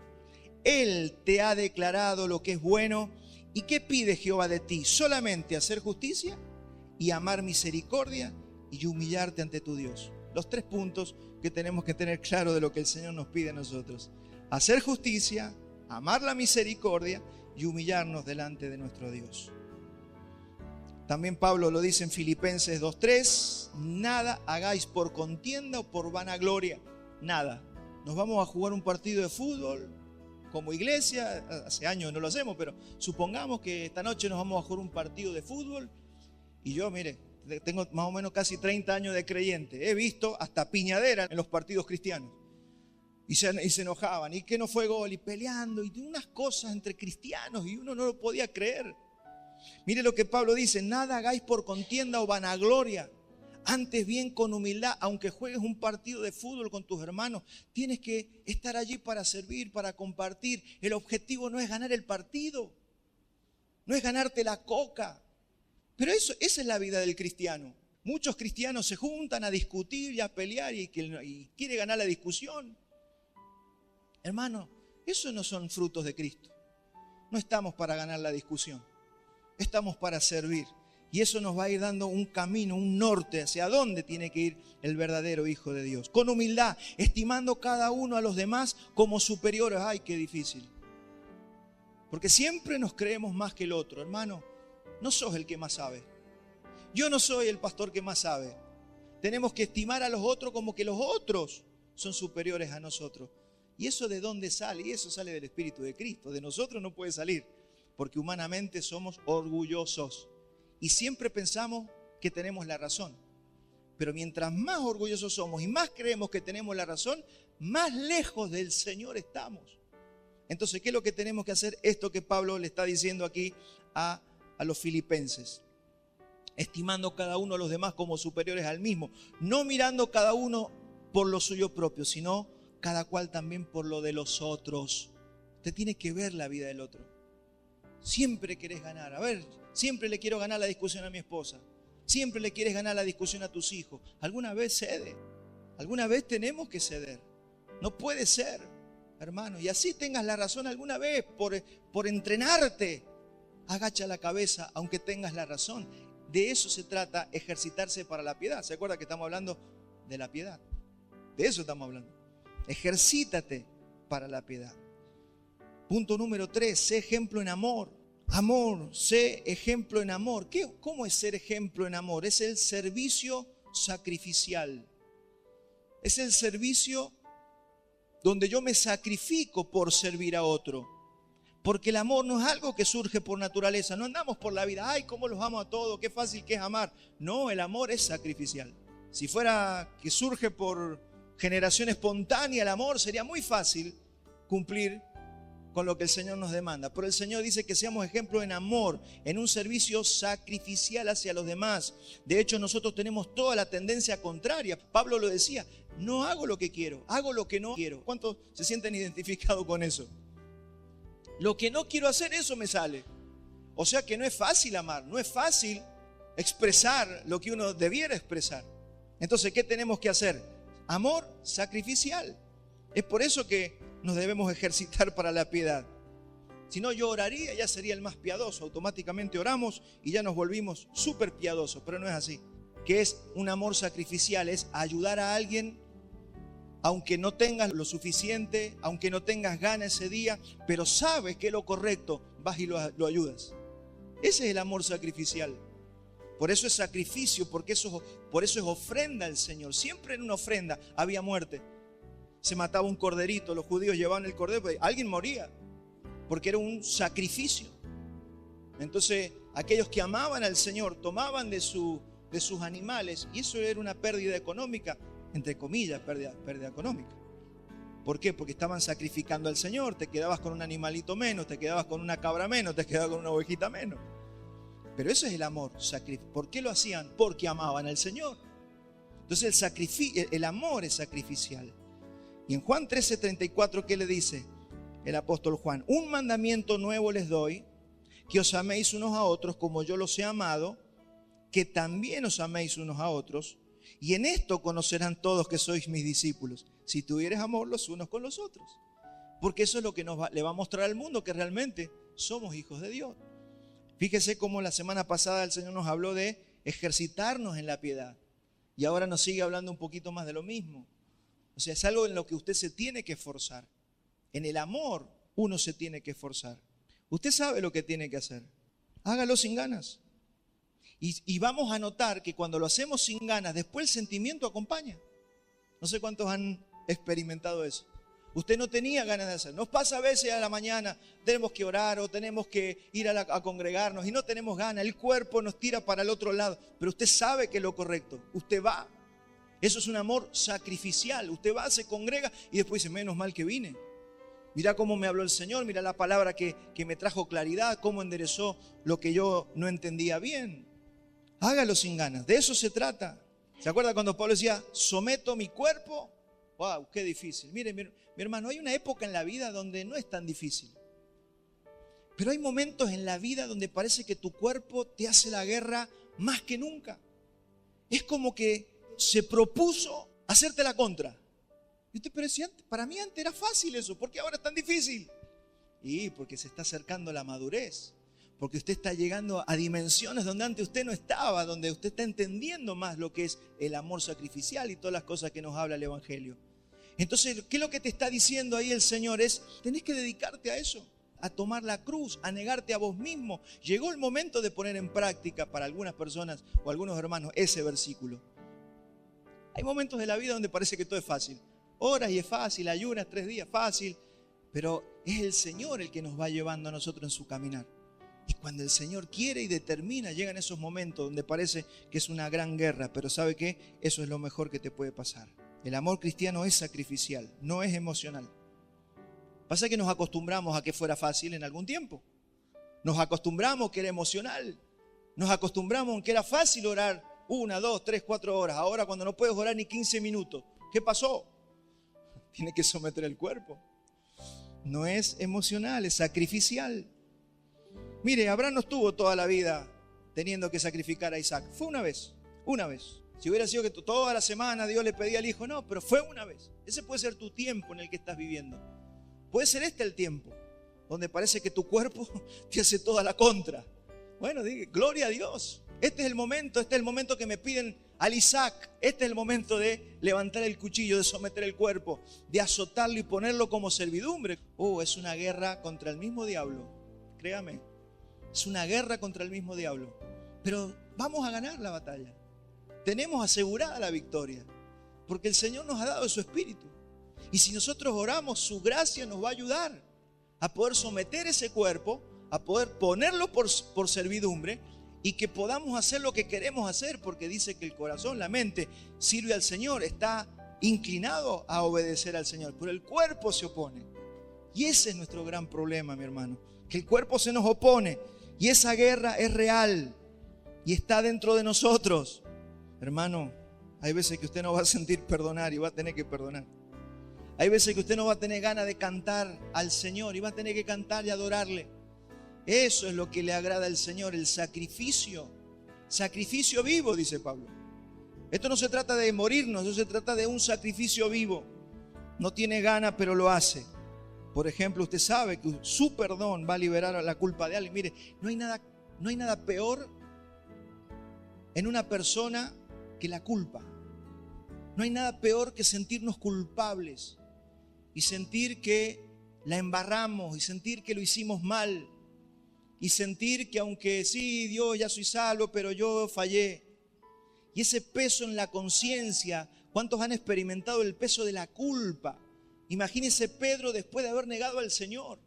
Él te ha declarado lo que es bueno. ¿Y qué pide Jehová de ti? Solamente hacer justicia y amar misericordia y humillarte ante tu Dios. Los 3 puntos que tenemos que tener claro de lo que el Señor nos pide a nosotros. Hacer justicia, amar la misericordia y humillarnos delante de nuestro Dios. También Pablo lo dice en Filipenses 2:3, nada hagáis por contienda o por vanagloria, nada. Nos vamos a jugar un partido de fútbol como iglesia, hace años no lo hacemos, pero supongamos que esta noche nos vamos a jugar un partido de fútbol y yo, mire, tengo más o menos casi 30 años de creyente, he visto hasta piñadera en los partidos cristianos y se enojaban, y que no fue gol, y peleando, y unas cosas entre cristianos y uno no lo podía creer. Mire lo que Pablo dice, nada hagáis por contienda o vanagloria, Antes bien con humildad, aunque juegues un partido de fútbol con tus hermanos, tienes que estar allí para servir, para compartir. El objetivo no es ganar el partido, no es ganarte la coca. Pero esa es la vida del cristiano. Muchos cristianos se juntan a discutir y a pelear y quiere ganar la discusión. Hermano, esos no son frutos de Cristo. No estamos para ganar la discusión, estamos para servir. Y eso nos va a ir dando un camino, un norte hacia dónde tiene que ir el verdadero Hijo de Dios. Con humildad, estimando cada uno a los demás como superiores. ¡Ay, qué difícil! Porque siempre nos creemos más que el otro. Hermano, no sos el que más sabe. Yo no soy el pastor que más sabe. Tenemos que estimar a los otros como que los otros son superiores a nosotros. ¿Y eso de dónde sale? Y eso sale del Espíritu de Cristo. De nosotros no puede salir, porque humanamente somos orgullosos. Y siempre pensamos que tenemos la razón. Pero mientras más orgullosos somos y más creemos que tenemos la razón, más lejos del Señor estamos. Entonces, ¿qué es lo que tenemos que hacer? Esto que Pablo le está diciendo aquí a los filipenses. Estimando cada uno a los demás como superiores al mismo. No mirando cada uno por lo suyo propio, sino cada cual también por lo de los otros. Usted tiene que ver la vida del otro. Siempre querés ganar. A ver, siempre le quiero ganar la discusión a mi esposa. Siempre le quieres ganar la discusión a tus hijos. ¿Alguna vez cede? ¿Alguna vez tenemos que ceder? No puede ser, hermano. Y así tengas la razón alguna vez por entrenarte. Agacha la cabeza aunque tengas la razón. De eso se trata, ejercitarse para la piedad. ¿Se acuerda que estamos hablando de la piedad? De eso estamos hablando. Ejercítate para la piedad. Punto número 3, sé ejemplo en amor. Amor, sé ejemplo en amor. ¿Cómo es ser ejemplo en amor? Es el servicio sacrificial. Es el servicio donde yo me sacrifico por servir a otro. Porque el amor no es algo que surge por naturaleza. No andamos por la vida, ay, cómo los amo a todos, qué fácil que es amar. No, el amor es sacrificial. Si fuera que surge por generación espontánea el amor, sería muy fácil cumplir con lo que el Señor nos demanda. Pero el Señor dice que seamos ejemplo en amor, en un servicio sacrificial hacia los demás. De hecho, nosotros tenemos toda la tendencia contraria. Pablo lo decía, no hago lo que quiero, hago lo que no quiero. ¿Cuántos se sienten identificados con eso? Lo que no quiero hacer, eso me sale. O sea que no es fácil amar, no es fácil expresar lo que uno debiera expresar. Entonces, ¿qué tenemos que hacer? Amor sacrificial. Es por eso que nos debemos ejercitar para la piedad. Si no, yo oraría, ya sería el más piadoso. Automáticamente oramos y ya nos volvimos súper piadosos, pero no es así. ¿Qué es un amor sacrificial? Es ayudar a alguien aunque no tengas lo suficiente, aunque no tengas ganas ese día, pero sabes que es lo correcto, vas y lo ayudas. Ese es el amor sacrificial. Por eso es sacrificio, por eso es ofrenda al Señor. Siempre en una ofrenda había muerte. Se mataba un corderito, los judíos llevaban el cordero, alguien moría, porque era un sacrificio. Entonces, aquellos que amaban al Señor tomaban de sus animales, y eso era una pérdida económica, entre comillas, pérdida económica. ¿Por qué? Porque estaban sacrificando al Señor. Te quedabas con un animalito menos, te quedabas con una cabra menos, te quedabas con una ovejita menos. Pero eso es el amor. ¿Por qué lo hacían? Porque amaban al Señor. Entonces el amor es sacrificial. Y en Juan 13:34, ¿qué le dice el apóstol Juan? Un mandamiento nuevo les doy, que os améis unos a otros como yo los he amado, que también os améis unos a otros. Y en esto conocerán todos que sois mis discípulos, si tuvieres amor los unos con los otros. Porque eso es lo que le va a mostrar al mundo, que realmente somos hijos de Dios. Fíjese cómo la semana pasada el Señor nos habló de ejercitarnos en la piedad. Y ahora nos sigue hablando un poquito más de lo mismo. O sea, es algo en lo que usted se tiene que esforzar. En el amor uno se tiene que esforzar. Usted sabe lo que tiene que hacer. Hágalo sin ganas. Y vamos a notar que cuando lo hacemos sin ganas, después el sentimiento acompaña. No sé cuántos han experimentado eso. Usted no tenía ganas de hacer. Nos pasa a veces a la mañana, tenemos que orar o tenemos que ir a congregarnos y no tenemos ganas. El cuerpo nos tira para el otro lado, pero usted sabe que es lo correcto. Usted va. Eso es un amor sacrificial. Usted va, se congrega y después dice, menos mal que vine. Mira cómo me habló el Señor, mira la palabra que me trajo claridad, cómo enderezó lo que yo no entendía bien. Hágalo sin ganas, de eso se trata. ¿Se acuerda cuando Pablo decía, someto mi cuerpo? ¡Wow! ¡Qué difícil! Mire, mi hermano, hay una época en la vida donde no es tan difícil. Pero hay momentos en la vida donde parece que tu cuerpo te hace la guerra más que nunca. Es como que se propuso hacerte la contra. Y usted, pero si antes, para mí antes era fácil eso, ¿por qué ahora es tan difícil? Y porque se está acercando la madurez. Porque usted está llegando a dimensiones donde antes usted no estaba, donde usted está entendiendo más lo que es el amor sacrificial y todas las cosas que nos habla el Evangelio. Entonces, ¿qué es lo que te está diciendo ahí el Señor? Es, tenés que dedicarte a eso, a tomar la cruz, a negarte a vos mismo. Llegó el momento de poner en práctica para algunas personas o algunos hermanos ese versículo. Hay momentos de la vida donde parece que todo es fácil. Horas y es fácil, ayunas 3 días, fácil. Pero es el Señor el que nos va llevando a nosotros en su caminar. Y cuando el Señor quiere y determina, llegan esos momentos donde parece que es una gran guerra. Pero ¿sabe qué? Eso es lo mejor que te puede pasar. El amor cristiano es sacrificial, no es emocional. Pasa que nos acostumbramos a que fuera fácil en algún tiempo. Nos acostumbramos que era emocional. Nos acostumbramos a que era fácil orar 1, 2, 3, 4 horas. Ahora cuando no puedes orar ni 15 minutos. ¿Qué pasó? Tienes que someter el cuerpo. No es emocional, es sacrificial. Mire, Abraham no estuvo toda la vida teniendo que sacrificar a Isaac. Fue una vez. Si hubiera sido que toda la semana Dios le pedía al hijo, no, pero fue una vez. Ese puede ser tu tiempo en el que estás viviendo. Puede ser este el tiempo, donde parece que tu cuerpo te hace toda la contra. Bueno, diga, gloria a Dios. Este es el momento que me piden al Isaac. Este es el momento de levantar el cuchillo, de someter el cuerpo, de azotarlo y ponerlo como servidumbre. Es una guerra contra el mismo diablo. Créame, es una guerra contra el mismo diablo. Pero vamos a ganar la batalla. Tenemos asegurada la victoria, porque el Señor nos ha dado su Espíritu. Y si nosotros oramos, su gracia nos va a ayudar a poder someter ese cuerpo, a poder ponerlo por servidumbre y que podamos hacer lo que queremos hacer, porque dice que el corazón, la mente, sirve al Señor, está inclinado a obedecer al Señor, pero el cuerpo se opone. Y ese es nuestro gran problema, mi hermano, que el cuerpo se nos opone y esa guerra es real y está dentro de nosotros. Hermano, hay veces que usted no va a sentir perdonar y va a tener que perdonar. Hay veces que usted no va a tener ganas de cantar al Señor y va a tener que cantar y adorarle. Eso es lo que le agrada al Señor, el sacrificio. Sacrificio vivo, dice Pablo. Esto no se trata de morirnos, esto se trata de un sacrificio vivo. No tiene ganas, pero lo hace. Por ejemplo, usted sabe que su perdón va a liberar la culpa de alguien. Mire, no hay nada peor en una persona que la culpa. No hay nada peor que sentirnos culpables y sentir que la embarramos y sentir que lo hicimos mal y sentir que aunque sí, Dios, ya soy salvo, pero yo fallé. Y ese peso en la conciencia, ¿cuántos han experimentado el peso de la culpa? Imagínese Pedro después de haber negado al Señor,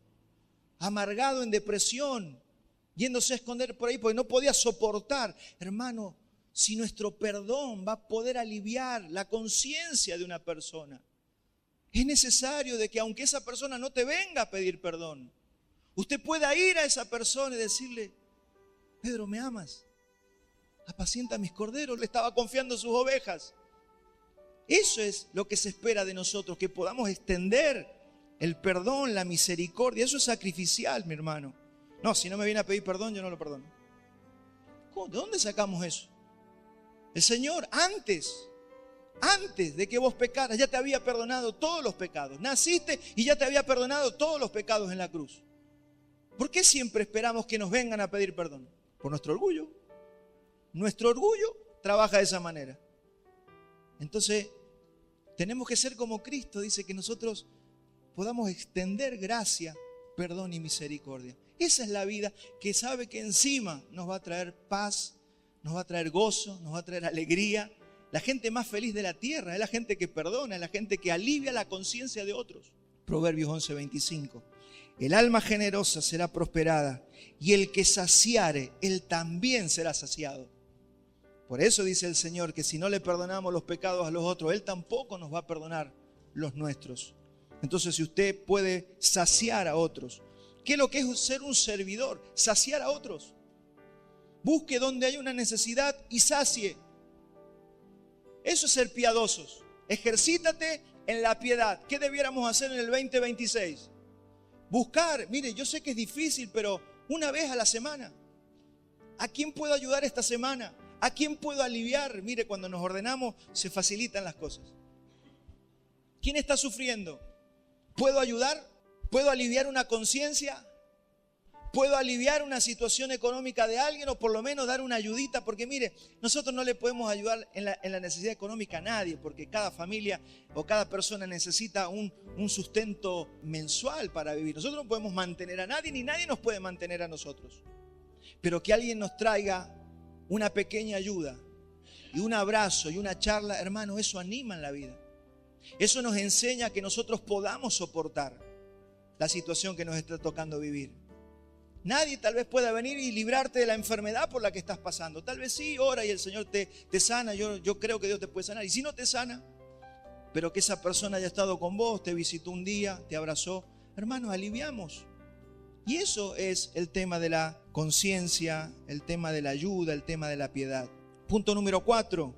amargado en depresión, yéndose a esconder por ahí porque no podía soportar. Hermano, si nuestro perdón va a poder aliviar la conciencia de una persona, es necesario de que aunque esa persona no te venga a pedir perdón, usted pueda ir a esa persona y decirle: Pedro, ¿me amas? Apacienta mis corderos. Le estaba confiando sus ovejas. Eso es lo que se espera de nosotros, que podamos extender el perdón, la misericordia. Eso es sacrificial, mi hermano. No, si no me viene a pedir perdón, yo no lo perdono. ¿Cómo? ¿De dónde sacamos eso? El Señor antes de que vos pecaras ya te había perdonado todos los pecados. Naciste y ya te había perdonado todos los pecados en la cruz. ¿Por qué siempre esperamos que nos vengan a pedir perdón? Por nuestro orgullo. Nuestro orgullo trabaja de esa manera. Entonces, tenemos que ser como Cristo, dice, que nosotros podamos extender gracia, perdón y misericordia. Esa es la vida que sabe que encima nos va a traer paz, nos va a traer gozo, nos va a traer alegría. La gente más feliz de la tierra es la gente que perdona, es la gente que alivia la conciencia de otros. Proverbios 11:25. El alma generosa será prosperada y el que saciare, él también será saciado. Por eso dice el Señor que si no le perdonamos los pecados a los otros, Él tampoco nos va a perdonar los nuestros. Entonces, si usted puede saciar a otros, ¿qué es lo que es ser un servidor? Saciar a otros. Busque donde hay una necesidad y sacie. Eso es ser piadosos. Ejercítate en la piedad. ¿Qué debiéramos hacer en el 2026? Buscar, mire, yo sé que es difícil, pero una vez a la semana. ¿A quién puedo ayudar esta semana? ¿A quién puedo aliviar? Mire, cuando nos ordenamos se facilitan las cosas. ¿Quién está sufriendo? ¿Puedo ayudar? ¿Puedo aliviar una conciencia? ¿Puedo aliviar una situación económica de alguien o por lo menos dar una ayudita? Porque mire, nosotros no le podemos ayudar en la necesidad económica a nadie, porque cada familia o cada persona necesita un sustento mensual para vivir. Nosotros no podemos mantener a nadie, ni nadie nos puede mantener a nosotros. Pero que alguien nos traiga una pequeña ayuda y un abrazo y una charla, hermano, eso anima en la vida. Eso nos enseña que nosotros podamos soportar la situación que nos está tocando vivir. Nadie tal vez pueda venir y librarte de la enfermedad por la que estás pasando. Tal vez sí, ora y el Señor te sana. Yo creo que Dios te puede sanar. Y si no te sana, pero que esa persona haya estado con vos, te visitó un día, te abrazó. Hermanos, aliviamos. Y eso es el tema de la conciencia, el tema de la ayuda, el tema de la piedad. Punto número 4.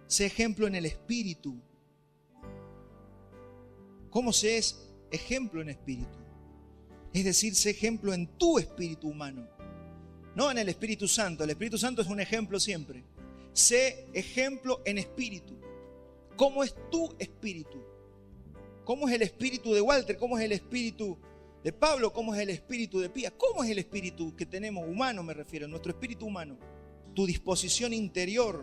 Sé ejemplo en el espíritu. ¿Cómo se es ejemplo en espíritu? Es decir, sé ejemplo en tu espíritu humano, no en el Espíritu Santo. El Espíritu Santo es un ejemplo siempre. Sé ejemplo en espíritu. ¿Cómo es tu espíritu? ¿Cómo es el espíritu de Walter? ¿Cómo es el espíritu de Pablo? ¿Cómo es el espíritu de Pía? ¿Cómo es el espíritu que tenemos humano, me refiero, nuestro espíritu humano? Tu disposición interior,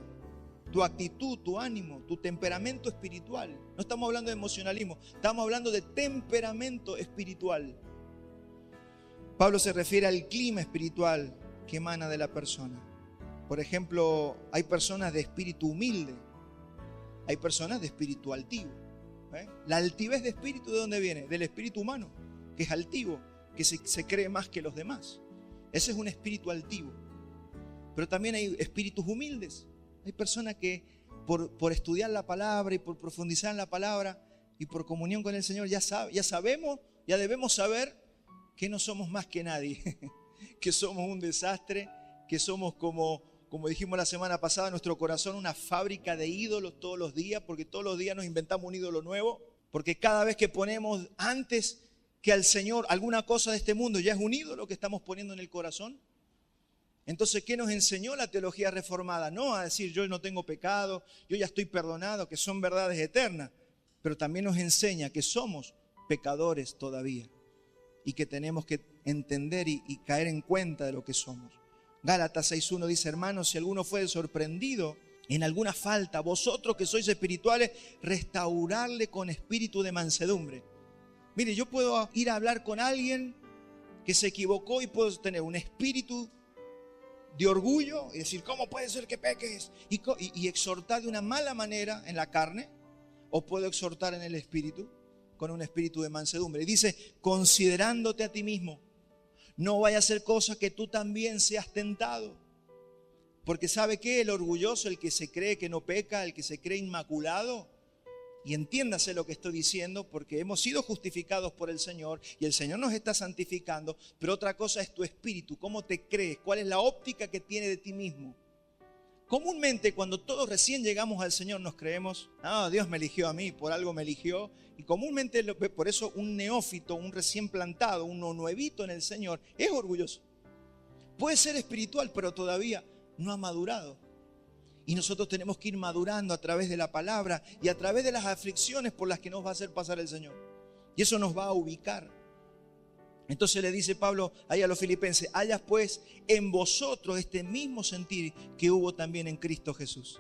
tu actitud, tu ánimo, tu temperamento espiritual. No estamos hablando de emocionalismo, estamos hablando de temperamento espiritual. Pablo se refiere al clima espiritual que emana de la persona. Por ejemplo, hay personas de espíritu humilde, hay personas de espíritu altivo. La altivez de espíritu, ¿de dónde viene? Del espíritu humano, que es altivo, que se cree más que los demás. Ese es un espíritu altivo. Pero también hay espíritus humildes. Hay personas que por estudiar la palabra y por profundizar en la palabra y por comunión con el Señor ya sabemos, ya debemos saber que no somos más que nadie, que somos un desastre, que somos como dijimos la semana pasada, nuestro corazón una fábrica de ídolos todos los días, porque todos los días nos inventamos un ídolo nuevo, porque cada vez que ponemos antes que al Señor alguna cosa de este mundo, ya es un ídolo que estamos poniendo en el corazón. Entonces, ¿qué nos enseñó la teología reformada? No a decir yo no tengo pecado, yo ya estoy perdonado, que son verdades eternas, pero también nos enseña que somos pecadores todavía y que tenemos que entender y caer en cuenta de lo que somos. Gálatas 6:1 dice, hermanos, si alguno fue sorprendido en alguna falta, vosotros que sois espirituales, restaurarle con espíritu de mansedumbre. Mire, yo puedo ir a hablar con alguien que se equivocó y puedo tener un espíritu de orgullo y decir, ¿cómo puede ser que peques? Y exhortar de una mala manera en la carne, o puedo exhortar en el espíritu, con un espíritu de mansedumbre. Y dice, considerándote a ti mismo, no vaya a ser cosa que tú también seas tentado. Porque ¿sabe qué? El orgulloso, el que se cree que no peca, el que se cree inmaculado, y entiéndase lo que estoy diciendo, porque hemos sido justificados por el Señor y el Señor nos está santificando, pero otra cosa es tu espíritu, cómo te crees, cuál es la óptica que tiene de ti mismo. Comúnmente cuando todos recién llegamos al Señor nos creemos, Dios me eligió a mí, por algo me eligió. Y comúnmente por eso un neófito, un recién plantado, uno nuevito en el Señor, es orgulloso. Puede ser espiritual, pero todavía no ha madurado. Y nosotros tenemos que ir madurando a través de la palabra y a través de las aflicciones por las que nos va a hacer pasar el Señor. Y eso nos va a ubicar. Entonces le dice Pablo ahí a los filipenses, haya pues en vosotros este mismo sentir que hubo también en Cristo Jesús.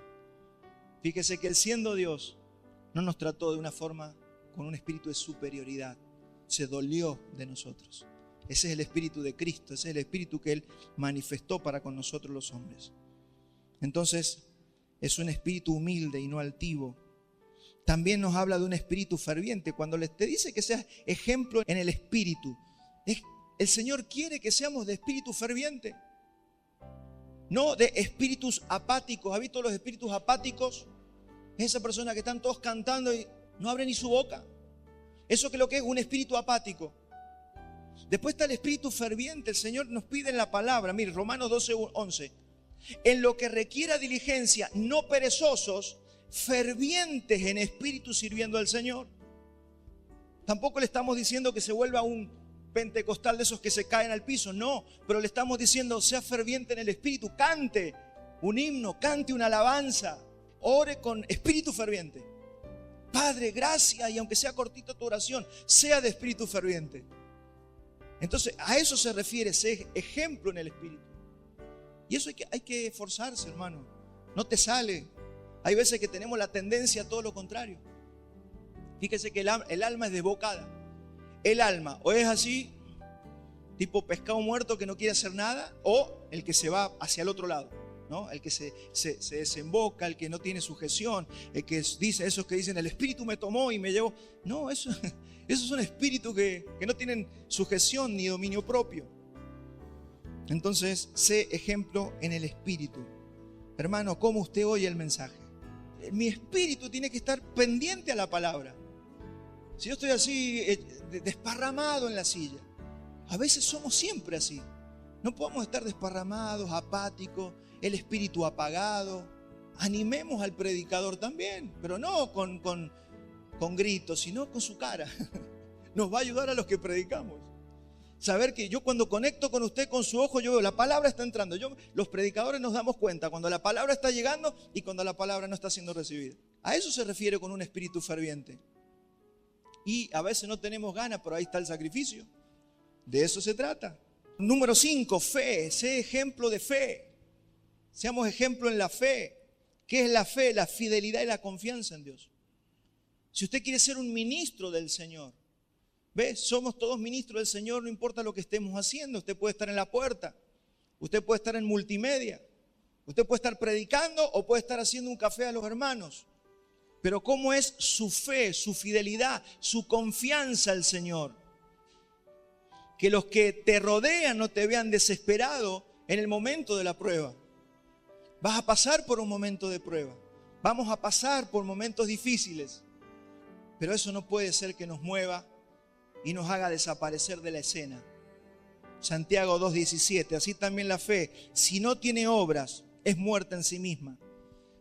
Fíjese que Él, siendo Dios, no nos trató de una forma con un espíritu de superioridad. Se dolió de nosotros. Ese es el espíritu de Cristo, ese es el espíritu que Él manifestó para con nosotros los hombres. Entonces, es un espíritu humilde y no altivo. También nos habla de un espíritu ferviente. Cuando te dice que seas ejemplo en el espíritu, el Señor quiere que seamos de espíritu ferviente, no de espíritus apáticos. ¿Has visto los espíritus apáticos? Es esa persona que están todos cantando y no abre ni su boca. Eso que es lo que es un espíritu apático. Después está el espíritu ferviente. El Señor nos pide en la palabra, mire, Romanos 12:11. En lo que requiera diligencia, no perezosos, fervientes en espíritu sirviendo al Señor. Tampoco le estamos diciendo que se vuelva un pentecostal de esos que se caen al piso, no, pero le estamos diciendo sea ferviente en el espíritu, cante un himno, cante una alabanza, ore con espíritu ferviente. Padre, gracias, y aunque sea cortita tu oración, sea de espíritu ferviente. Entonces, a eso se refiere, ser ejemplo en el espíritu. Y eso hay que esforzarse, hermano. No te sale. Hay veces que tenemos la tendencia a todo lo contrario. Fíjese que el alma es desbocada. El alma o es así, tipo pescado muerto que no quiere hacer nada, o el que se va hacia el otro lado, ¿no? El que se desemboca, el que no tiene sujeción, el que dice, esos que dicen el espíritu me tomó y me llevó. No, esos son espíritus que no tienen sujeción ni dominio propio. Entonces, sé ejemplo en el espíritu. Hermano, ¿cómo usted oye el mensaje? Mi espíritu tiene que estar pendiente a la palabra. Si yo estoy así, desparramado en la silla, a veces somos siempre así. No podemos estar desparramados, apáticos, el espíritu apagado. Animemos al predicador también, pero no con gritos, sino con su cara. Nos va a ayudar a los que predicamos. Saber que yo cuando conecto con usted con su ojo, yo veo la palabra está entrando. Los predicadores nos damos cuenta cuando la palabra está llegando y cuando la palabra no está siendo recibida. A eso se refiere con un espíritu ferviente. Y a veces no tenemos ganas, pero ahí está el sacrificio. De eso se trata. Número 5, fe. Sé ejemplo de fe. Seamos ejemplo en la fe. ¿Qué es la fe? La fidelidad y la confianza en Dios. Si usted quiere ser un ministro del Señor, ¿ves? Somos todos ministros del Señor, no importa lo que estemos haciendo. Usted puede estar en la puerta, usted puede estar en multimedia, usted puede estar predicando o puede estar haciendo un café a los hermanos. Pero ¿cómo es su fe, su fidelidad, su confianza al Señor? Que los que te rodean no te vean desesperado en el momento de la prueba. Vas a pasar por un momento de prueba. Vamos a pasar por momentos difíciles. Pero eso no puede ser que nos mueva y nos haga desaparecer de la escena. Santiago 2:17, así también la fe, si no tiene obras, es muerta en sí misma.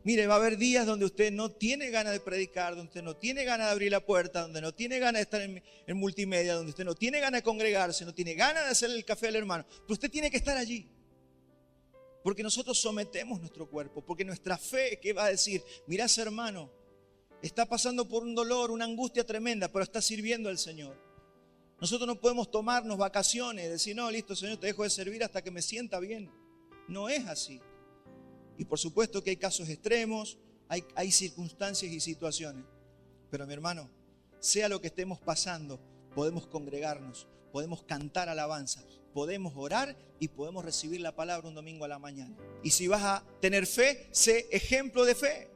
Mire, va a haber días donde usted no tiene ganas de predicar, donde usted no tiene ganas de abrir la puerta, donde no tiene ganas de estar en multimedia, donde usted no tiene ganas de congregarse, no tiene ganas de hacer el café al hermano. Pero usted tiene que estar allí. Porque nosotros sometemos nuestro cuerpo, porque nuestra fe, ¿qué va a decir? Mirá, ese hermano, está pasando por un dolor, una angustia tremenda, pero está sirviendo al Señor. Nosotros no podemos tomarnos vacaciones, decir, no, listo, Señor, te dejo de servir hasta que me sienta bien. No es así. Y por supuesto que hay casos extremos, hay circunstancias y situaciones. Pero mi hermano, sea lo que estemos pasando, podemos congregarnos, podemos cantar alabanzas, podemos orar y podemos recibir la palabra un domingo a la mañana. Y si vas a tener fe, sé ejemplo de fe.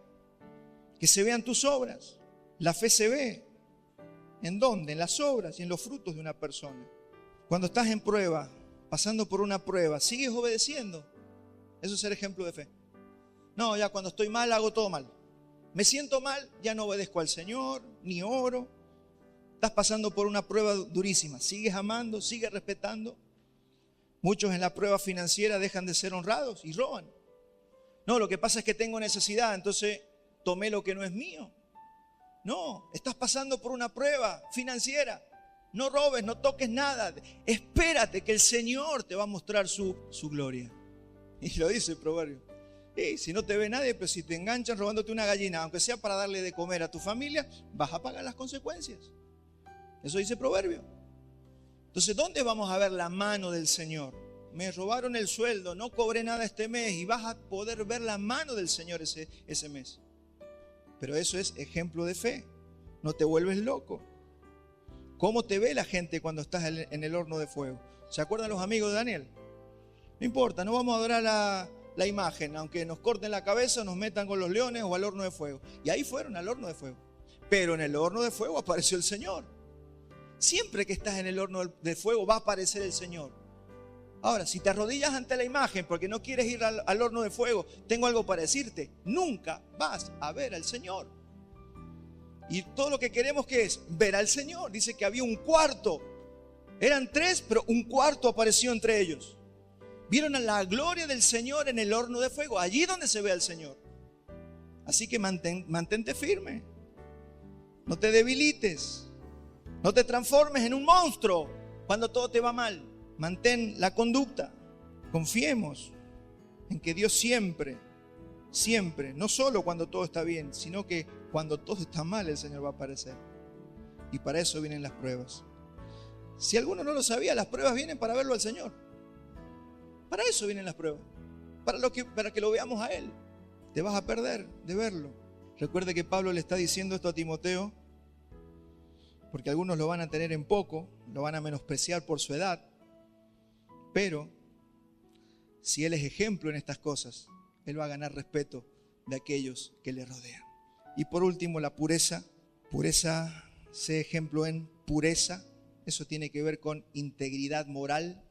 Que se vean tus obras. La fe se ve. ¿En dónde? En las obras y en los frutos de una persona. Cuando estás en prueba, pasando por una prueba, sigues obedeciendo. Eso es ser ejemplo de fe. No, ya cuando estoy mal hago todo mal. Me siento mal, ya no obedezco al Señor, ni oro. Estás pasando por una prueba durísima. Sigues amando, sigues respetando. Muchos en la prueba financiera dejan de ser honrados y roban. No, lo que pasa es que tengo necesidad, entonces tomé lo que no es mío. No, estás pasando por una prueba financiera. No robes, no toques nada. Espérate que el Señor te va a mostrar su gloria. Y lo dice el proverbio. Si no te ve nadie, pero si te enganchan robándote una gallina, aunque sea para darle de comer a tu familia, vas a pagar las consecuencias. Eso dice el proverbio. Entonces, ¿dónde vamos a ver la mano del Señor? Me robaron el sueldo, no cobré nada este mes y vas a poder ver la mano del Señor ese mes. Pero eso es ejemplo de fe. No te vuelves loco. ¿Cómo te ve la gente cuando estás en el horno de fuego? ¿Se acuerdan los amigos de Daniel? No importa, no vamos a adorar la imagen, aunque nos corten la cabeza, nos metan con los leones o al horno de fuego. Y ahí fueron al horno de fuego. Pero en el horno de fuego apareció el Señor. Siempre que estás en el horno de fuego va a aparecer el Señor. Ahora, si te arrodillas ante la imagen porque no quieres ir al horno de fuego, tengo algo para decirte. Nunca vas a ver al Señor. Y todo lo que queremos, ¿qué es? Ver al Señor. Dice que había un cuarto. Eran 3, pero un cuarto apareció entre ellos. Vieron a la gloria del Señor en el horno de fuego. Allí donde se ve al Señor. Así que mantente firme. No te debilites. No te transformes en un monstruo cuando todo te va mal. Mantén la conducta. Confiemos en que Dios siempre, no solo cuando todo está bien, sino que cuando todo está mal, el Señor va a aparecer. Y para eso vienen las pruebas. Si alguno no lo sabía, las pruebas vienen para verlo al Señor. Para eso vienen las pruebas. Para que lo veamos a Él. Te vas a perder de verlo. Recuerde que Pablo le está diciendo esto a Timoteo, porque algunos lo van a tener en poco, lo van a menospreciar por su edad. Pero si él es ejemplo en estas cosas, él va a ganar respeto de aquellos que le rodean. Y por último, la pureza. Pureza, sé ejemplo en pureza. Eso tiene que ver con integridad moral.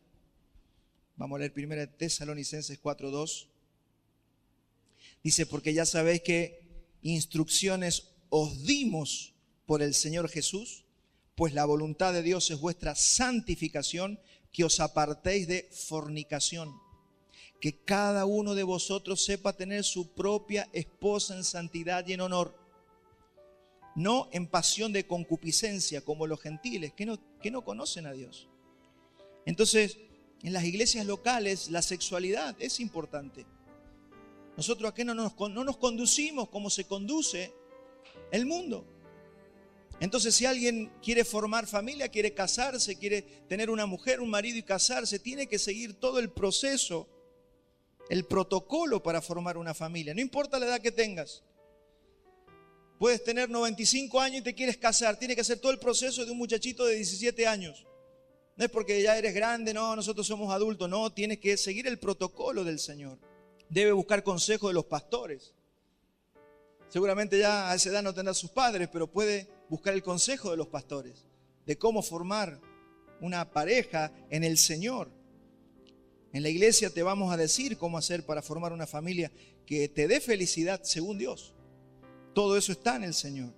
Vamos a leer 1 Tesalonicenses 4:2. Dice, porque ya sabéis que instrucciones os dimos por el Señor Jesús, pues la voluntad de Dios es vuestra santificación, que os apartéis de fornicación. Que cada uno de vosotros sepa tener su propia esposa en santidad y en honor, no en pasión de concupiscencia como los gentiles que no conocen a Dios. Entonces, en las iglesias locales la sexualidad es importante. Nosotros aquí no nos conducimos como se conduce el mundo. Entonces, si alguien quiere formar familia, quiere casarse, quiere tener una mujer, un marido y casarse, tiene que seguir todo el proceso, el protocolo para formar una familia. No importa la edad que tengas. Puedes tener 95 años y te quieres casar. Tiene que hacer todo el proceso de un muchachito de 17 años. No es porque ya eres grande, no, nosotros somos adultos. No, tienes que seguir el protocolo del Señor. Debe buscar consejo de los pastores. Seguramente ya a esa edad no tendrá sus padres, pero puede buscar el consejo de los pastores de cómo formar una pareja en el Señor. En la iglesia te vamos a decir cómo hacer para formar una familia que te dé felicidad según Dios. Todo eso está en el Señor.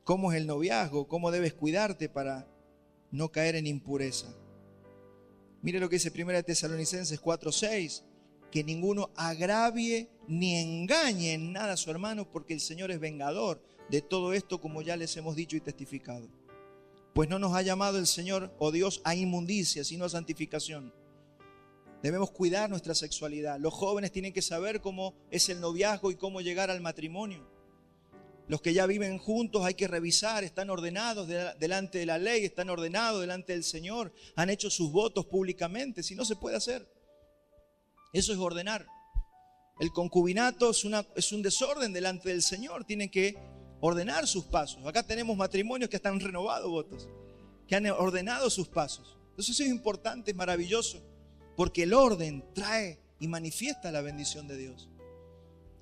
Cómo es el noviazgo, cómo debes cuidarte para no caer en impureza. Mire lo que dice 1 Tesalonicenses 4:6. Que ninguno agravie ni engañe en nada a su hermano, porque el Señor es vengador de todo esto, como ya les hemos dicho y testificado. Pues no nos ha llamado el Señor o Dios a inmundicia, sino a santificación. Debemos cuidar nuestra sexualidad. Los jóvenes tienen que saber cómo es el noviazgo y cómo llegar al matrimonio. Los que ya viven juntos hay que revisar, están ordenados delante de la ley, están ordenados delante del Señor, han hecho sus votos públicamente, si no se puede hacer. Eso es ordenar. El concubinato es un desorden delante del Señor. Tienen que ordenar sus pasos. Acá tenemos matrimonios que están renovados votos, que han ordenado sus pasos. Entonces eso es importante, es maravilloso, porque el orden trae y manifiesta la bendición de Dios.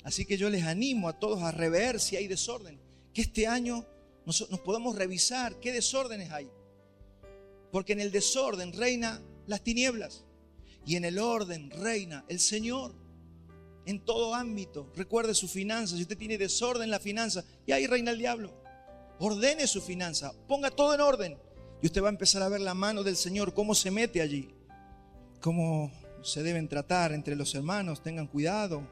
Así que yo les animo a todos a rever si hay desorden. Que este año nos podamos revisar qué desórdenes hay. Porque en el desorden reina las tinieblas. Y en el orden reina el Señor en todo ámbito. Recuerde sus finanzas. Si usted tiene desorden en la finanza, y ahí reina el diablo. Ordene su finanza, ponga todo en orden. Y usted va a empezar a ver la mano del Señor, cómo se mete allí. Cómo se deben tratar entre los hermanos, tengan cuidado.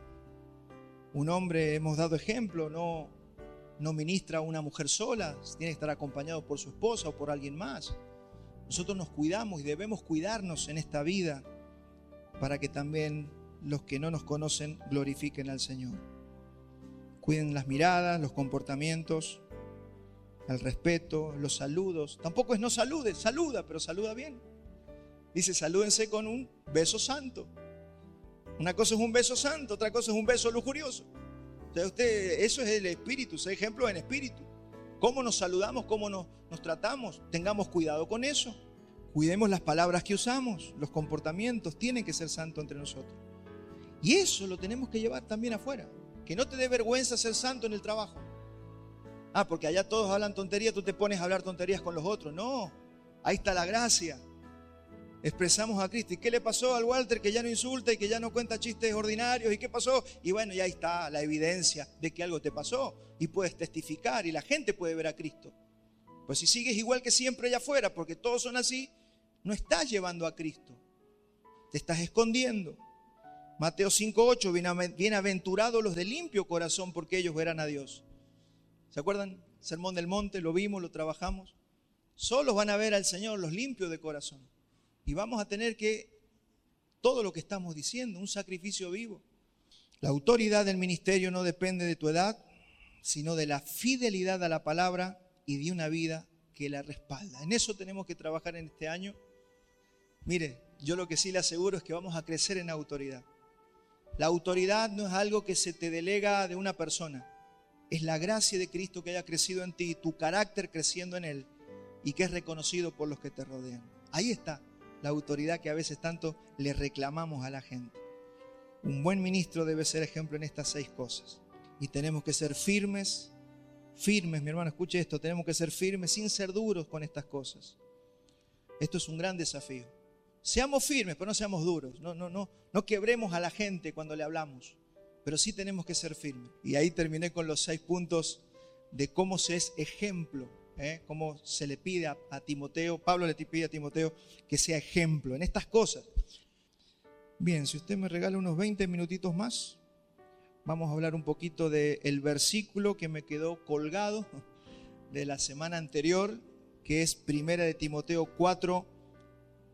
Un hombre, hemos dado ejemplo, no ministra a una mujer sola, tiene que estar acompañado por su esposa o por alguien más. Nosotros nos cuidamos y debemos cuidarnos en esta vida, para que también los que no nos conocen glorifiquen al Señor. Cuiden las miradas, los comportamientos, el respeto, los saludos. Tampoco es no saludes, saluda, pero saluda bien. Dice, salúdense con un beso santo. Una cosa es un beso santo, otra cosa es un beso lujurioso. O sea, eso es el espíritu, ese ejemplo en espíritu. Cómo nos saludamos, cómo nos tratamos. Tengamos cuidado con eso. Cuidemos las palabras que usamos, los comportamientos tienen que ser santos entre nosotros. Y eso lo tenemos que llevar también afuera. Que no te dé vergüenza ser santo en el trabajo. Porque allá todos hablan tonterías, tú te pones a hablar tonterías con los otros. No, ahí está la gracia. Expresamos a Cristo. ¿Y qué le pasó al Walter que ya no insulta y que ya no cuenta chistes ordinarios? ¿Y qué pasó? Y bueno, ya ahí está la evidencia de que algo te pasó. Y puedes testificar y la gente puede ver a Cristo. Pues si sigues igual que siempre allá afuera, porque todos son así, no estás llevando a Cristo. Te estás escondiendo. Mateo 5:8, bienaventurados los de limpio corazón, porque ellos verán a Dios. ¿Se acuerdan? Sermón del Monte, lo vimos, lo trabajamos. Solos van a ver al Señor los limpios de corazón. Y vamos a tener que, todo lo que estamos diciendo, un sacrificio vivo. La autoridad del ministerio no depende de tu edad, sino de la fidelidad a la palabra y de una vida que la respalda. En eso tenemos que trabajar en este año. Mire, yo lo que sí le aseguro es que vamos a crecer en autoridad. La autoridad no es algo que se te delega de una persona. Es la gracia de Cristo que haya crecido en ti, tu carácter creciendo en Él y que es reconocido por los que te rodean. Ahí está la autoridad que a veces tanto le reclamamos a la gente. Un buen ministro debe ser ejemplo en estas 6 cosas. Y tenemos que ser firmes, mi hermano, escuche esto, tenemos que ser firmes sin ser duros con estas cosas. Esto es un gran desafío. Seamos firmes, pero no seamos duros. No quebremos a la gente cuando le hablamos, pero sí tenemos que ser firmes. Y ahí terminé con los 6 puntos de cómo se es ejemplo, cómo se le pide a Timoteo, Pablo le pide a Timoteo que sea ejemplo en estas cosas. Bien, si usted me regala unos 20 minutitos más, vamos a hablar un poquito del versículo que me quedó colgado de la semana anterior, que es 1 de Timoteo 4,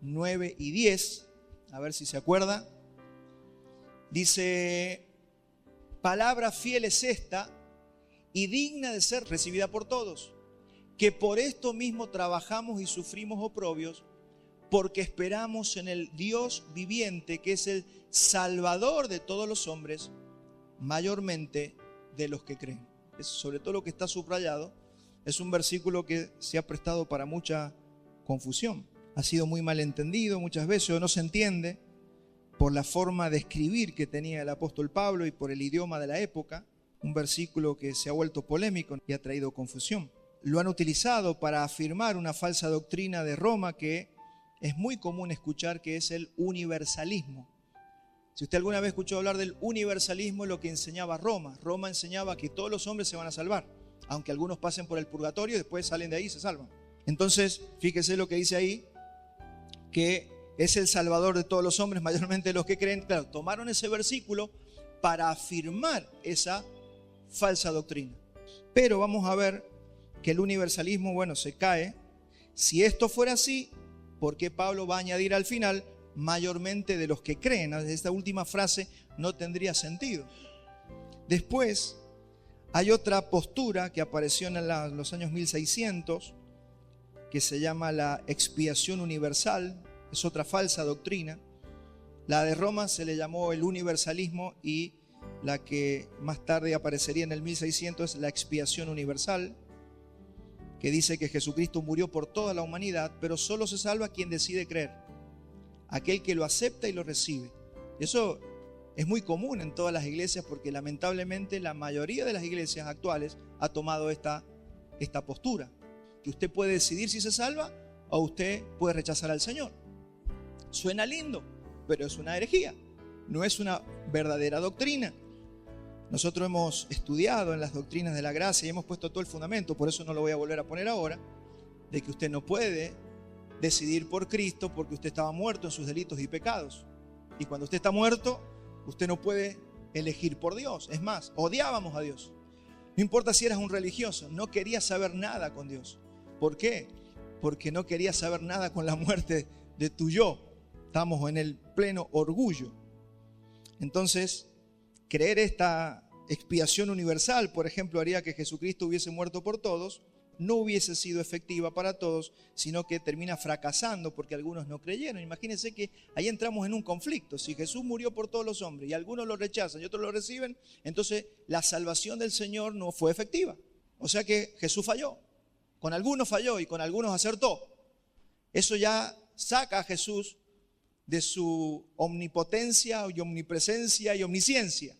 9 y 10. A ver si se acuerda. Dice, palabra fiel es esta y digna de ser recibida por todos, que por esto mismo trabajamos y sufrimos oprobios, porque esperamos en el Dios viviente, que es el Salvador de todos los hombres, mayormente de los que creen. Es sobre todo lo que está subrayado. Es un versículo que se ha prestado para mucha confusión. Ha sido muy mal entendido muchas veces o no se entiende por la forma de escribir que tenía el apóstol Pablo y por el idioma de la época. Un versículo que se ha vuelto polémico y ha traído confusión. Lo han utilizado para afirmar una falsa doctrina de Roma que es muy común escuchar, que es el universalismo. Si usted alguna vez escuchó hablar del universalismo, es lo que enseñaba Roma. Roma enseñaba que todos los hombres se van a salvar, aunque algunos pasen por el purgatorio y después salen de ahí y se salvan. Entonces, fíjese lo que dice ahí, que es el Salvador de todos los hombres, mayormente los que creen. Claro, tomaron ese versículo para afirmar esa falsa doctrina. Pero vamos a ver que el universalismo, bueno, se cae. Si esto fuera así, ¿por qué Pablo va a añadir al final mayormente de los que creen? Esta última frase no tendría sentido. Después hay otra postura que apareció en los años 1600 que se llama la expiación universal. Es otra falsa doctrina. La de Roma se le llamó el universalismo y la que más tarde aparecería en el 1600 es la expiación universal, que dice que Jesucristo murió por toda la humanidad, pero solo se salva quien decide creer, aquel que lo acepta y lo recibe. Eso es muy común en todas las iglesias porque lamentablemente la mayoría de las iglesias actuales ha tomado esta postura, que usted puede decidir si se salva o usted puede rechazar al Señor. Suena lindo, pero es una herejía, no es una verdadera doctrina. Nosotros hemos estudiado en las doctrinas de la gracia y hemos puesto todo el fundamento, por eso no lo voy a volver a poner ahora, de que usted no puede decidir por Cristo porque usted estaba muerto en sus delitos y pecados. Y cuando usted está muerto, usted no puede elegir por Dios. Es más, odiábamos a Dios. No importa si eras un religioso, no querías saber nada con Dios. ¿Por qué? Porque no querías saber nada con la muerte de tu yo. Estamos en el pleno orgullo. Entonces, creer esta expiación universal, por ejemplo, haría que Jesucristo hubiese muerto por todos, no hubiese sido efectiva para todos, sino que termina fracasando porque algunos no creyeron. Imagínense que ahí entramos en un conflicto. Si Jesús murió por todos los hombres y algunos lo rechazan y otros lo reciben, entonces la salvación del Señor no fue efectiva. O sea que Jesús falló. Con algunos falló y con algunos acertó. Eso ya saca a Jesús de su omnipotencia y omnipresencia y omnisciencia.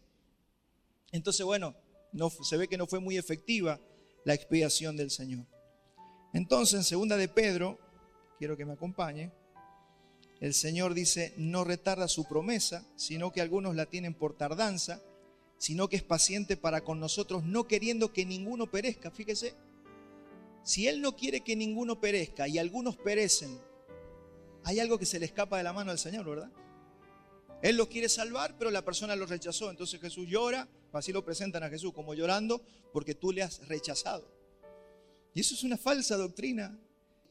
Entonces, bueno, se ve que no fue muy efectiva la expiación del Señor. Entonces, en 2 de Pedro, quiero que me acompañe, el Señor dice, no retarda su promesa, sino que algunos la tienen por tardanza, sino que es paciente para con nosotros, no queriendo que ninguno perezca. Fíjese, si Él no quiere que ninguno perezca y algunos perecen, hay algo que se le escapa de la mano al Señor, ¿verdad? Él los quiere salvar, pero la persona lo rechazó. Entonces Jesús llora, así lo presentan a Jesús como llorando porque tú le has rechazado. Y eso es una falsa doctrina.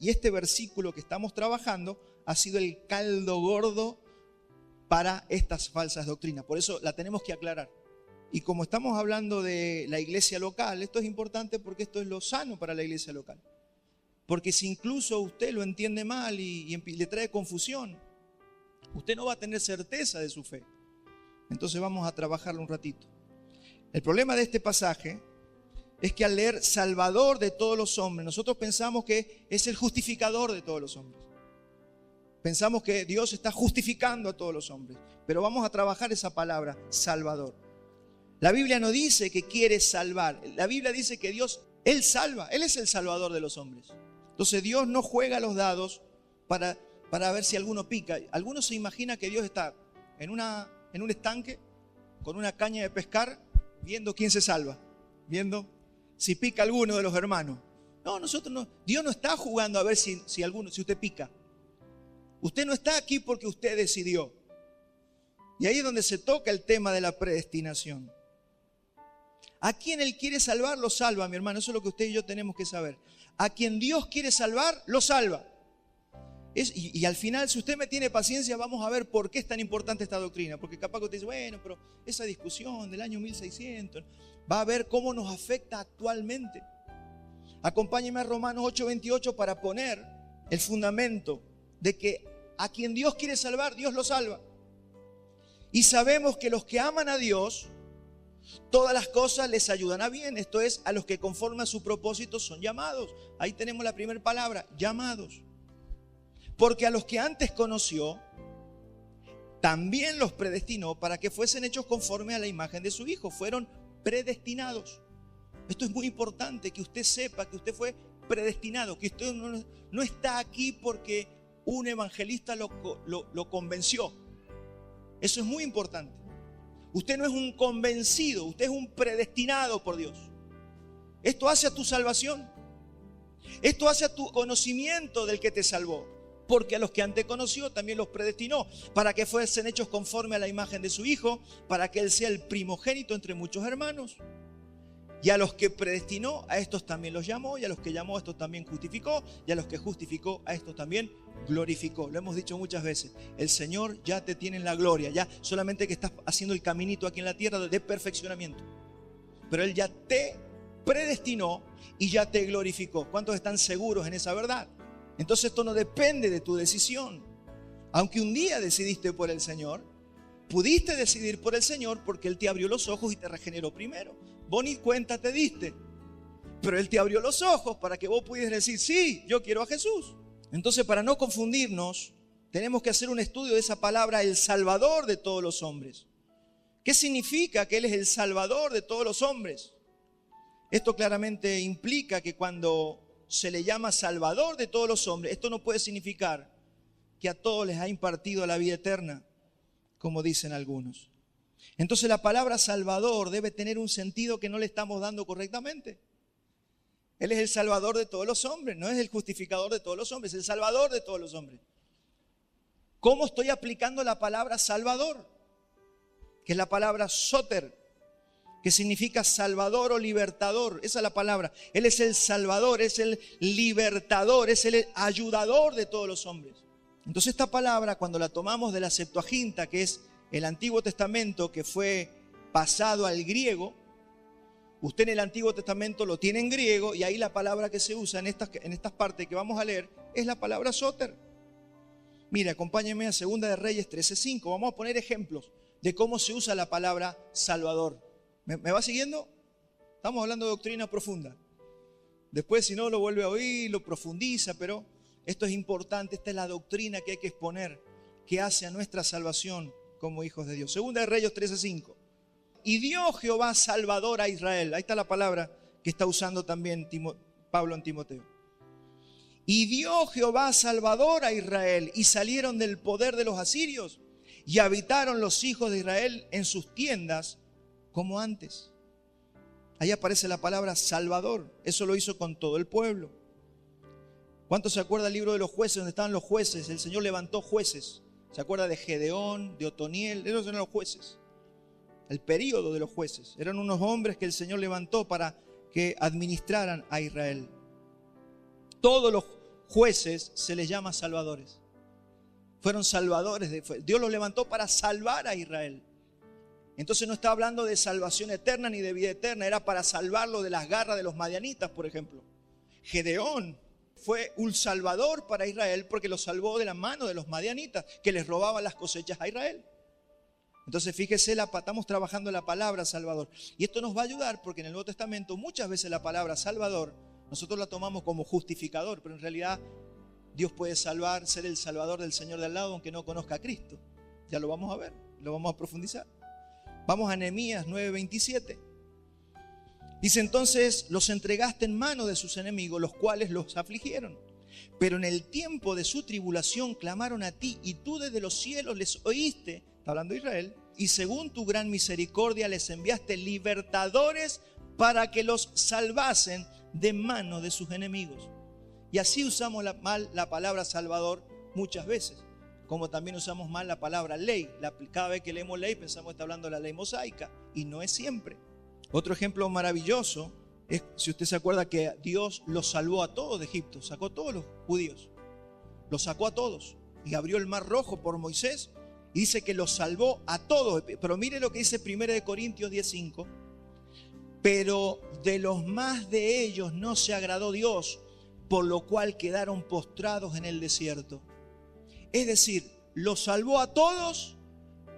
Y este versículo que estamos trabajando ha sido el caldo gordo para estas falsas doctrinas. Por eso la tenemos que aclarar. Y como estamos hablando de la iglesia local, esto es importante porque esto es lo sano para la iglesia local. Porque si incluso usted lo entiende mal y le trae confusión, usted no va a tener certeza de su fe. Entonces vamos a trabajarlo un ratito. El problema de este pasaje es que al leer Salvador de todos los hombres, nosotros pensamos que es el justificador de todos los hombres. Pensamos que Dios está justificando a todos los hombres. Pero vamos a trabajar esa palabra, Salvador. La Biblia no dice que quiere salvar. La Biblia dice que Dios, Él salva. Él es el Salvador de los hombres. Entonces Dios no juega los dados para ver si alguno pica. Alguno se imagina que Dios está en un estanque con una caña de pescar viendo quién se salva. Viendo si pica alguno de los hermanos. No, nosotros no. Dios no está jugando a ver si usted pica. Usted no está aquí porque usted decidió. Y ahí es donde se toca el tema de la predestinación. A quien Él quiere salvar, lo salva, mi hermano. Eso es lo que usted y yo tenemos que saber. A quien Dios quiere salvar, lo salva. Y al final, si usted me tiene paciencia, vamos a ver por qué es tan importante esta doctrina. Porque capaz que usted dice, bueno, pero esa discusión del año 1600, va a ver cómo nos afecta actualmente. Acompáñeme a Romanos 8:28 para poner el fundamento de que a quien Dios quiere salvar, Dios lo salva. Y sabemos que los que aman a Dios, todas las cosas les ayudan a bien. Esto es, a los que conforme a su propósito son llamados. Ahí tenemos la primera palabra, llamados. Porque a los que antes conoció, también los predestinó para que fuesen hechos conforme a la imagen de su Hijo. Fueron predestinados. Esto es muy importante, que usted sepa que usted fue predestinado, que usted no está aquí porque un evangelista lo convenció. Eso es muy importante. Usted no es un convencido, usted es un predestinado por Dios. Esto hace a tu salvación. Esto hace a tu conocimiento del que te salvó. Porque a los que antes conoció también los predestinó para que fuesen hechos conforme a la imagen de su Hijo, para que Él sea el primogénito entre muchos hermanos. Y a los que predestinó, a estos también los llamó, y a los que llamó, a estos también justificó, y a los que justificó, a estos también glorificó. Lo hemos dicho muchas veces, el Señor ya te tiene en la gloria, ya solamente que estás haciendo el caminito aquí en la tierra de perfeccionamiento. Pero Él ya te predestinó y ya te glorificó. ¿Cuántos están seguros en esa verdad? Entonces esto no depende de tu decisión. Aunque un día decidiste por el Señor, pudiste decidir por el Señor porque Él te abrió los ojos y te regeneró primero. Vos ni cuenta te diste, pero Él te abrió los ojos para que vos pudieras decir, sí, yo quiero a Jesús. Entonces, para no confundirnos, tenemos que hacer un estudio de esa palabra, el Salvador de todos los hombres. ¿Qué significa que Él es el Salvador de todos los hombres? Esto claramente implica que cuando se le llama Salvador de todos los hombres, esto no puede significar que a todos les ha impartido la vida eterna, como dicen algunos. Entonces la palabra Salvador debe tener un sentido que no le estamos dando correctamente. Él es el Salvador de todos los hombres, no es el justificador de todos los hombres, es el Salvador de todos los hombres. ¿Cómo estoy aplicando la palabra Salvador? Que es la palabra Soter, que significa Salvador o Libertador. Esa es la palabra. Él es el Salvador, es el Libertador, es el ayudador de todos los hombres. Entonces esta palabra, cuando la tomamos de la Septuaginta, que es el Antiguo Testamento que fue pasado al griego, usted en el Antiguo Testamento lo tiene en griego y ahí la palabra que se usa en estas partes que vamos a leer es la palabra Soter. Mire, acompáñenme a 2 de Reyes 13:5. Vamos a poner ejemplos de cómo se usa la palabra Salvador. ¿Me va siguiendo? Estamos hablando de doctrina profunda. Después, si no, lo vuelve a oír, lo profundiza, pero esto es importante. Esta es la doctrina que hay que exponer, que hace a nuestra salvación como hijos de Dios. 2 de Reyes 13:5. Y dio Jehová Salvador a Israel. Ahí está la palabra que está usando también Pablo en Timoteo. Y dio Jehová Salvador a Israel, y salieron del poder de los asirios, y habitaron los hijos de Israel en sus tiendas como antes. Ahí aparece la palabra Salvador. Eso lo hizo con todo el pueblo. ¿Cuántos se acuerdan del libro de los jueces, donde estaban los jueces? El Señor levantó jueces ¿Se acuerda de Gedeón, de Otoniel? Esos eran los jueces. El período de los jueces. Eran unos hombres que el Señor levantó para que administraran a Israel. Todos los jueces se les llama salvadores. Fueron salvadores. Dios los levantó para salvar a Israel. Entonces no está hablando de salvación eterna ni de vida eterna. Era para salvarlo de las garras de los madianitas, por ejemplo. Gedeón fue un salvador para Israel porque lo salvó de la mano de los madianitas que les robaban las cosechas a Israel. Entonces fíjese, estamos trabajando la palabra salvador. Y esto nos va a ayudar porque en el Nuevo Testamento muchas veces la palabra salvador nosotros la tomamos como justificador, pero en realidad Dios puede salvar, ser el salvador del Señor de al lado aunque no conozca a Cristo. Ya lo vamos a ver, lo vamos a profundizar. Vamos a Nehemías 9:27. Dice: entonces los entregaste en mano de sus enemigos, los cuales los afligieron. Pero en el tiempo de su tribulación clamaron a ti, y tú desde los cielos les oíste, está hablando de Israel, y según tu gran misericordia les enviaste libertadores para que los salvasen de mano de sus enemigos. Y así usamos mal la palabra salvador muchas veces, como también usamos mal la palabra ley. Cada vez que leemos ley pensamos que está hablando de la ley mosaica, y no es siempre. Otro ejemplo maravilloso es, si usted se acuerda, que Dios los salvó a todos de Egipto, sacó a todos los judíos, los sacó a todos y abrió el mar rojo por Moisés y dice que los salvó a todos. Pero mire lo que dice 1 Corintios 10:5: pero de los más de ellos no se agradó Dios, por lo cual quedaron postrados en el desierto. Es decir, los salvó a todos,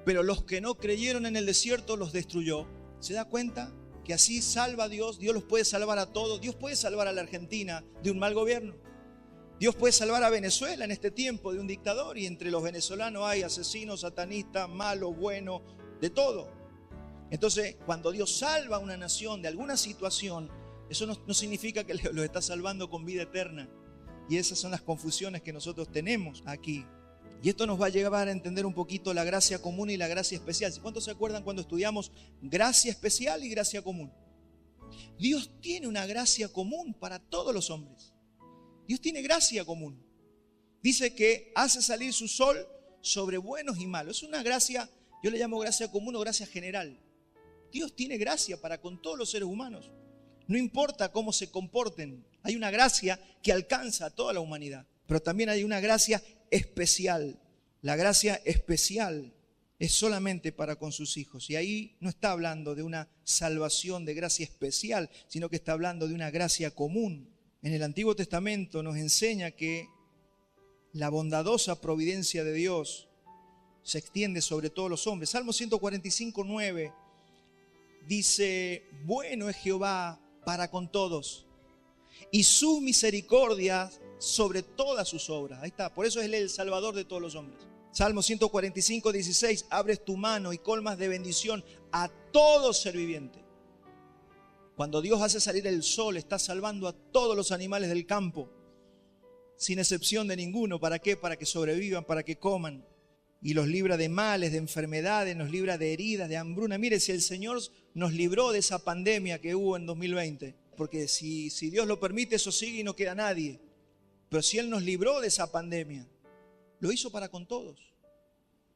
pero los que no creyeron en el desierto los destruyó. ¿Se da cuenta? Que así salva a Dios. Dios los puede salvar a todos. Dios puede salvar a la Argentina de un mal gobierno. Dios puede salvar a Venezuela en este tiempo de un dictador. Y entre los venezolanos hay asesinos, satanistas, malos, buenos, de todo. Entonces, cuando Dios salva a una nación de alguna situación, eso no significa que los está salvando con vida eterna. Y esas son las confusiones que nosotros tenemos aquí. Y esto nos va a llevar a entender un poquito la gracia común y la gracia especial. ¿Cuántos se acuerdan cuando estudiamos gracia especial y gracia común? Dios tiene una gracia común para todos los hombres. Dios tiene gracia común. Dice que hace salir su sol sobre buenos y malos. Es una gracia, yo le llamo gracia común o gracia general. Dios tiene gracia para con todos los seres humanos. No importa cómo se comporten. Hay una gracia que alcanza a toda la humanidad. Pero también hay una gracia especial. La gracia especial es solamente para con sus hijos. Y ahí no está hablando de una salvación de gracia especial, sino que está hablando de una gracia común. En el Antiguo Testamento nos enseña que la bondadosa providencia de Dios se extiende sobre todos los hombres. Salmo 145:9 dice: bueno es Jehová para con todos, y sus misericordias sobre todas sus obras. Ahí está, por eso es Él el Salvador de todos los hombres. Salmo 145:16: abres tu mano y colmas de bendición a todo ser viviente. Cuando Dios hace salir el sol, está salvando a todos los animales del campo, sin excepción de ninguno. ¿Para qué? Para que sobrevivan, para que coman. Y los libra de males, de enfermedades, nos libra de heridas, de hambruna. Mire, si el Señor nos libró de esa pandemia que hubo en 2020, porque si Dios lo permite, eso sigue y no queda nadie. Pero si Él nos libró de esa pandemia, lo hizo para con todos.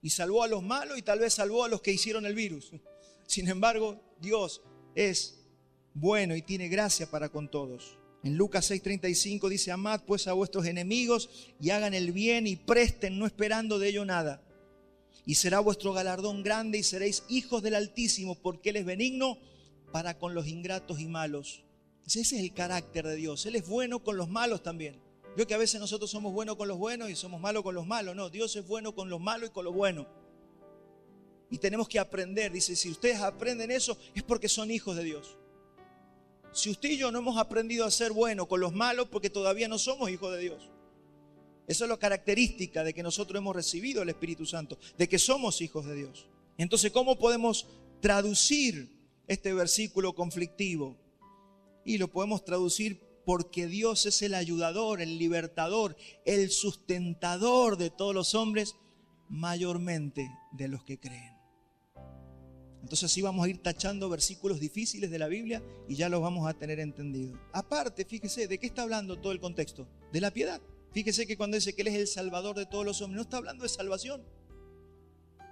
Y salvó a los malos y tal vez salvó a los que hicieron el virus. Sin embargo, Dios es bueno y tiene gracia para con todos. En Lucas 6:35 dice: amad pues a vuestros enemigos y hagan el bien y presten, no esperando de ello nada. Y será vuestro galardón grande y seréis hijos del Altísimo, porque Él es benigno para con los ingratos y malos. Ese es el carácter de Dios. Él es bueno con los malos también. Veo que a veces nosotros somos buenos con los buenos y somos malos con los malos. No, Dios es bueno con los malos y con los buenos. Y tenemos que aprender. Dice, si ustedes aprenden eso, es porque son hijos de Dios. Si usted y yo no hemos aprendido a ser buenos con los malos, porque todavía no somos hijos de Dios. Esa es la característica de que nosotros hemos recibido el Espíritu Santo, de que somos hijos de Dios. Entonces, ¿cómo podemos traducir este versículo conflictivo? Y lo podemos traducir porque Dios es el ayudador, el libertador, el sustentador de todos los hombres, mayormente de los que creen. Entonces así vamos a ir tachando versículos difíciles de la Biblia y ya los vamos a tener entendidos. Aparte, fíjese, ¿de qué está hablando todo el contexto? De la piedad. Fíjese que cuando dice que Él es el Salvador de todos los hombres, no está hablando de salvación.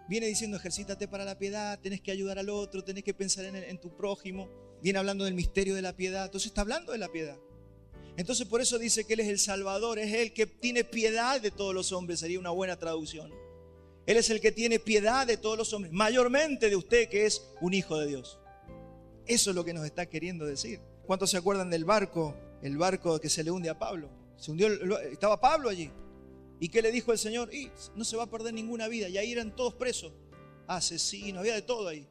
Viene diciendo ejercítate para la piedad, tenés que ayudar al otro, tenés que pensar en tu prójimo. Viene hablando del misterio de la piedad, entonces está hablando de la piedad. Entonces por eso dice que Él es el Salvador, es el que tiene piedad de todos los hombres, sería una buena traducción. Él es el que tiene piedad de todos los hombres, mayormente de usted que es un hijo de Dios. Eso es lo que nos está queriendo decir. ¿Cuántos se acuerdan del barco? El barco que se le hunde a Pablo. Se hundió, estaba Pablo allí. ¿Y qué le dijo el Señor? No se va a perder ninguna vida. Y ahí eran todos presos. Asesinos, había de todo ahí.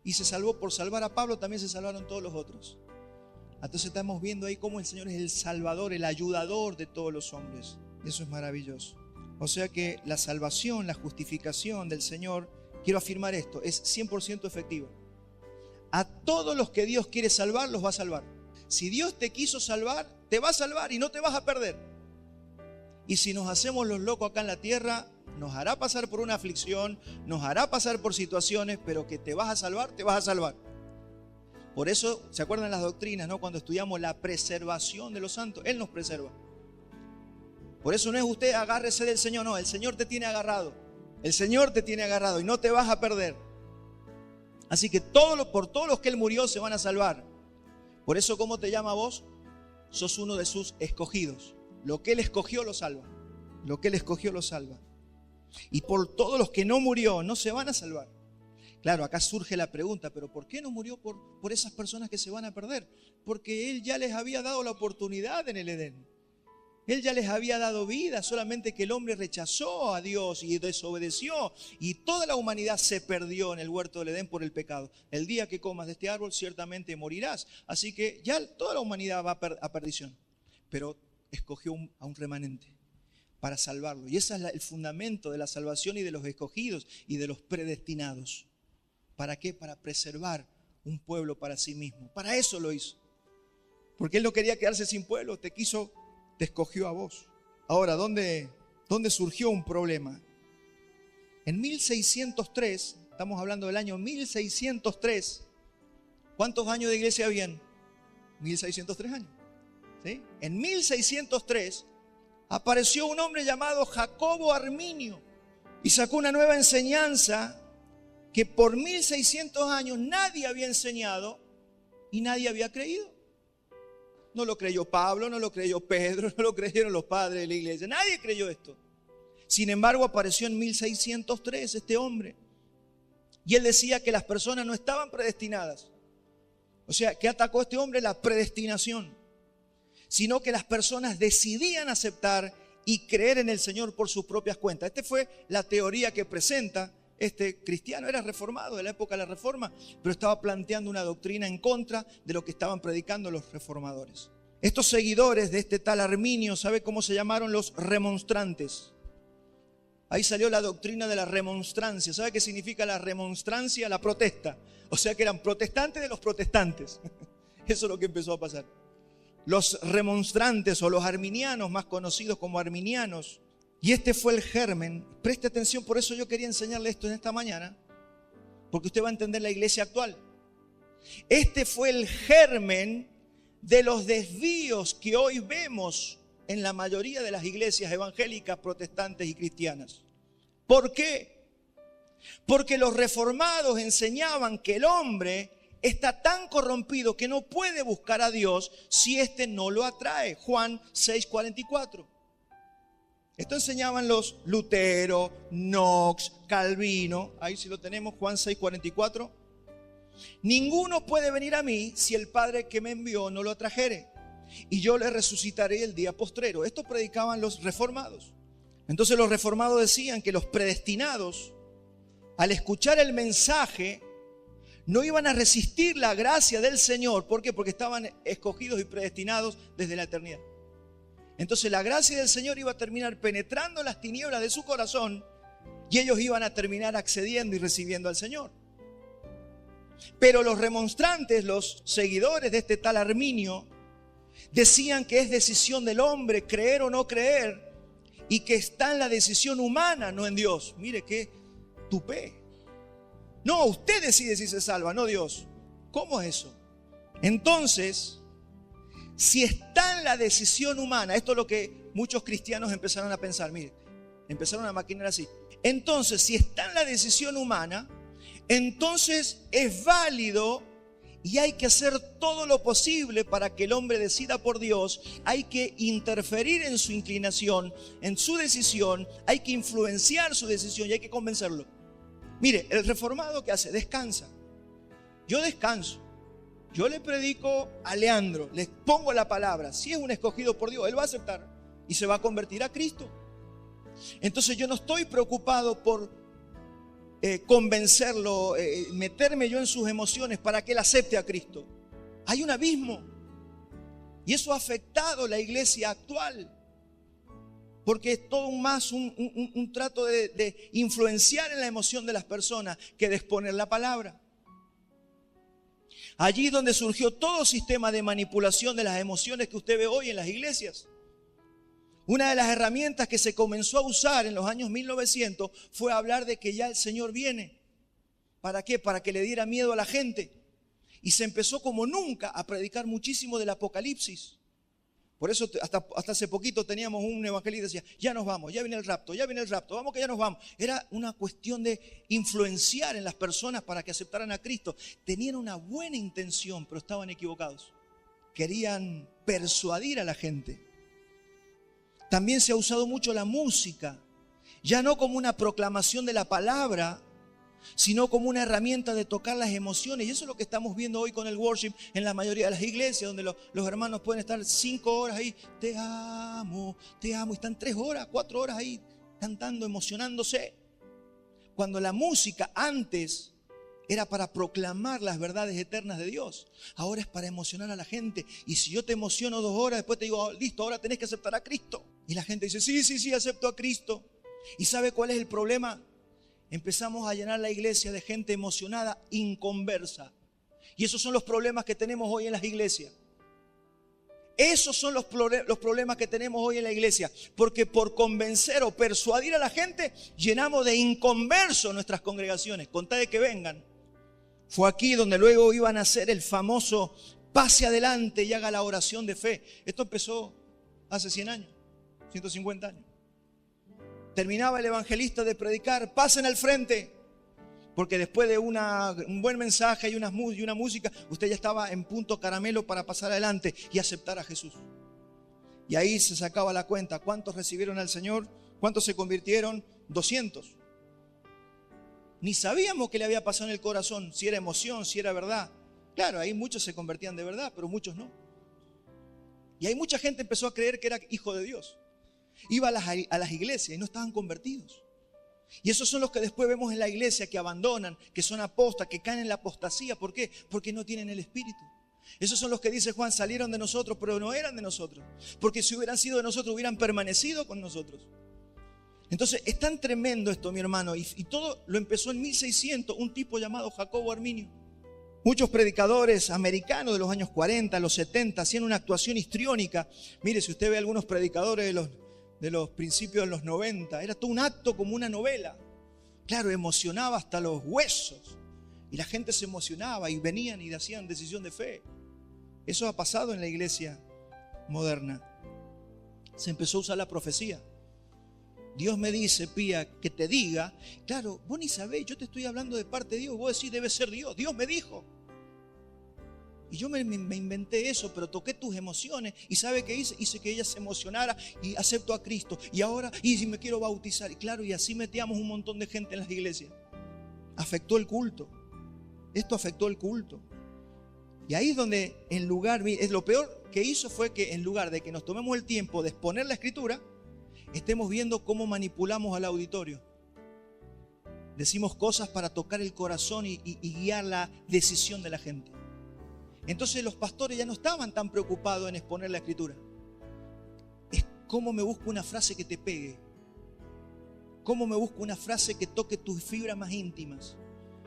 Y se salvó por salvar a Pablo, también se salvaron todos los otros. Entonces estamos viendo ahí cómo el Señor es el Salvador, el ayudador de todos los hombres. Eso es maravilloso. O sea que la salvación, la justificación del Señor, quiero afirmar esto, es 100% efectiva. A todos los que Dios quiere salvar, los va a salvar. Si Dios te quiso salvar, te va a salvar y no te vas a perder. Y si nos hacemos los locos acá en la tierra, nos hará pasar por una aflicción, nos hará pasar por situaciones, pero que te vas a salvar, te vas a salvar. Por eso, ¿se acuerdan las doctrinas, no? Cuando estudiamos la preservación de los santos, Él nos preserva. Por eso no es usted agárrese del Señor, no, el Señor te tiene agarrado. El Señor te tiene agarrado y no te vas a perder. Así que por todos los que Él murió se van a salvar. Por eso, ¿cómo te llama vos? Sos uno de sus escogidos. Lo que Él escogió lo salva. Lo que Él escogió lo salva. Y por todos los que no murió, no se van a salvar. Claro, acá surge la pregunta, ¿pero por qué no murió por esas personas que se van a perder? Porque Él ya les había dado la oportunidad en el Edén. Él ya les había dado vida, solamente que el hombre rechazó a Dios y desobedeció. Y toda la humanidad se perdió en el huerto del Edén por el pecado. El día que comas de este árbol, ciertamente morirás. Así que ya toda la humanidad va a perdición. Pero escogió a un remanente para salvarlo. Y ese es el fundamento de la salvación y de los escogidos y de los predestinados. ¿Para qué? Para preservar un pueblo para sí mismo. Para eso lo hizo. Porque Él no quería quedarse sin pueblo, te escogió a vos. Ahora, ¿dónde surgió un problema? En 1603, estamos hablando del año 1603, ¿cuántos años de iglesia habían? 1603 años. ¿Sí? En 1603 apareció un hombre llamado Jacobo Arminio y sacó una nueva enseñanza que por 1600 años nadie había enseñado y nadie había creído. No lo creyó Pablo, no lo creyó Pedro, no lo creyeron los padres de la iglesia. Nadie creyó esto. Sin embargo, apareció en 1603 este hombre. Y él decía que las personas no estaban predestinadas. O sea, ¿qué atacó este hombre? La predestinación. Sino que las personas decidían aceptar y creer en el Señor por sus propias cuentas. Esta fue la teoría que presenta este cristiano. Era reformado de la época de la Reforma, pero estaba planteando una doctrina en contra de lo que estaban predicando los reformadores. Estos seguidores de este tal Arminio, ¿sabe cómo se llamaron? Los remonstrantes. Ahí salió la doctrina de la remonstrancia. ¿Sabe qué significa la remonstrancia? La protesta. O sea que eran protestantes de los protestantes. Eso es lo que empezó a pasar. Los remonstrantes o los arminianos, más conocidos como arminianos. Y este fue el germen. Preste atención, por eso yo quería enseñarle esto en esta mañana, porque usted va a entender la iglesia actual. Este fue el germen de los desvíos que hoy vemos en la mayoría de las iglesias evangélicas, protestantes y cristianas. ¿Por qué? Porque los reformados enseñaban que el hombre está tan corrompido que no puede buscar a Dios si éste no lo atrae. Juan 6:44. Esto enseñaban los Lutero, Knox, Calvino. Ahí sí lo tenemos, Juan 6:44. Ninguno puede venir a mí si el Padre que me envió no lo atrajere, y yo le resucitaré el día postrero. Esto predicaban los reformados. Entonces los reformados decían que los predestinados, al escuchar el mensaje, no iban a resistir la gracia del Señor. ¿Por qué? Porque estaban escogidos y predestinados desde la eternidad. Entonces la gracia del Señor iba a terminar penetrando las tinieblas de su corazón y ellos iban a terminar accediendo y recibiendo al Señor. Pero los remonstrantes, los seguidores de este tal Arminio, decían que es decisión del hombre creer o no creer y que está en la decisión humana, no en Dios. Mire qué tupé. No, usted decide si se salva, no Dios. ¿Cómo es eso? Entonces, si está en la decisión humana, esto es lo que muchos cristianos empezaron a pensar. Mire, Empezaron a maquinar así. Entonces, si está en la decisión humana, entonces es válido y hay que hacer todo lo posible para que el hombre decida por Dios. Hay que interferir en su inclinación, en su decisión. Hay que influenciar su decisión y hay que convencerlo. Mire, el reformado, ¿qué hace? Descansa. Yo descanso. Yo le predico a Leandro, le pongo la palabra. Si es un escogido por Dios, él va a aceptar y se va a convertir a Cristo. Entonces yo no estoy preocupado por convencerlo, meterme yo en sus emociones para que él acepte a Cristo. Hay un abismo y eso ha afectado la iglesia actual, porque es todo más un trato de influenciar en la emoción de las personas que de exponer la palabra. Allí es donde surgió todo sistema de manipulación de las emociones que usted ve hoy en las iglesias. Una de las herramientas que se comenzó a usar en los años 1900 fue hablar de que ya el Señor viene. ¿Para qué? Para que le diera miedo a la gente. Y se empezó como nunca a predicar muchísimo del Apocalipsis. Por eso hasta hace poquito teníamos un evangelista que decía, ya nos vamos, ya viene el rapto, vamos que ya nos vamos. Era una cuestión de influenciar en las personas para que aceptaran a Cristo. Tenían una buena intención, pero estaban equivocados. Querían persuadir a la gente. También se ha usado mucho la música, ya no como una proclamación de la palabra, sino como una herramienta de tocar las emociones. Y eso es lo que estamos viendo hoy con el worship en la mayoría de las iglesias, donde los hermanos pueden estar 5 horas ahí, te amo, y están 3 horas, 4 horas ahí cantando, emocionándose. Cuando la música antes era para proclamar las verdades eternas de Dios, ahora es para emocionar a la gente. Y si yo te emociono 2 horas, después te digo, oh, listo, ahora tenés que aceptar a Cristo. Y la gente dice, sí, acepto a Cristo. ¿Y sabe cuál es el problema? Empezamos a llenar la iglesia de gente emocionada, inconversa. Y esos son los problemas que tenemos hoy en las iglesias. Esos son los problemas que tenemos hoy en la iglesia. Porque por convencer o persuadir a la gente, llenamos de inconversos nuestras congregaciones. Con tal de que vengan. Fue aquí donde luego iban a hacer el famoso pase adelante y haga la oración de fe. Esto empezó hace 100 años, 150 años. Terminaba el evangelista de predicar, pasen al frente. Porque después de un buen mensaje y una música, usted ya estaba en punto caramelo para pasar adelante y aceptar a Jesús. Y ahí se sacaba la cuenta. ¿Cuántos recibieron al Señor? ¿Cuántos se convirtieron? 200. Ni sabíamos qué le había pasado en el corazón, si era emoción, si era verdad. Claro, ahí muchos se convertían de verdad, pero muchos no. Y ahí mucha gente empezó a creer que era hijo de Dios. Iba a las iglesias y no estaban convertidos. Y esos son los que después vemos en la iglesia que abandonan, que son apostas, que caen en la apostasía. ¿Por qué? Porque no tienen el Espíritu. Esos son los que dice Juan, salieron de nosotros, pero no eran de nosotros. Porque si hubieran sido de nosotros, hubieran permanecido con nosotros. Entonces es tan tremendo esto, mi hermano. Y todo lo empezó en 1600, un tipo llamado Jacobo Arminio. Muchos predicadores americanos de los años 40, los 70, hacían una actuación histriónica. Mire, si usted ve algunos predicadores de los principios de los 90, era todo un acto como una novela. Claro, emocionaba hasta los huesos. Y la gente se emocionaba y venían y hacían decisión de fe. Eso ha pasado en la iglesia moderna. Se empezó a usar la profecía. Dios me dice, Pía, que te diga. Claro, vos ni sabés, yo te estoy hablando de parte de Dios. Vos decís, debe ser Dios. Dios me dijo. Y yo me inventé eso, pero toqué tus emociones. ¿Y sabe qué hice? Hice que ella se emocionara y acepto a Cristo. Y ahora, y si me quiero bautizar. Y claro, y así metíamos un montón de gente en las iglesias. Afectó el culto. Esto afectó el culto. Y ahí es donde lo peor que hizo fue que en lugar de que nos tomemos el tiempo de exponer la escritura, estemos viendo cómo manipulamos al auditorio. Decimos cosas para tocar el corazón y guiar la decisión de la gente. Entonces los pastores ya no estaban tan preocupados en exponer la escritura. Es cómo me busco una frase que te pegue. Cómo me busco una frase que toque tus fibras más íntimas.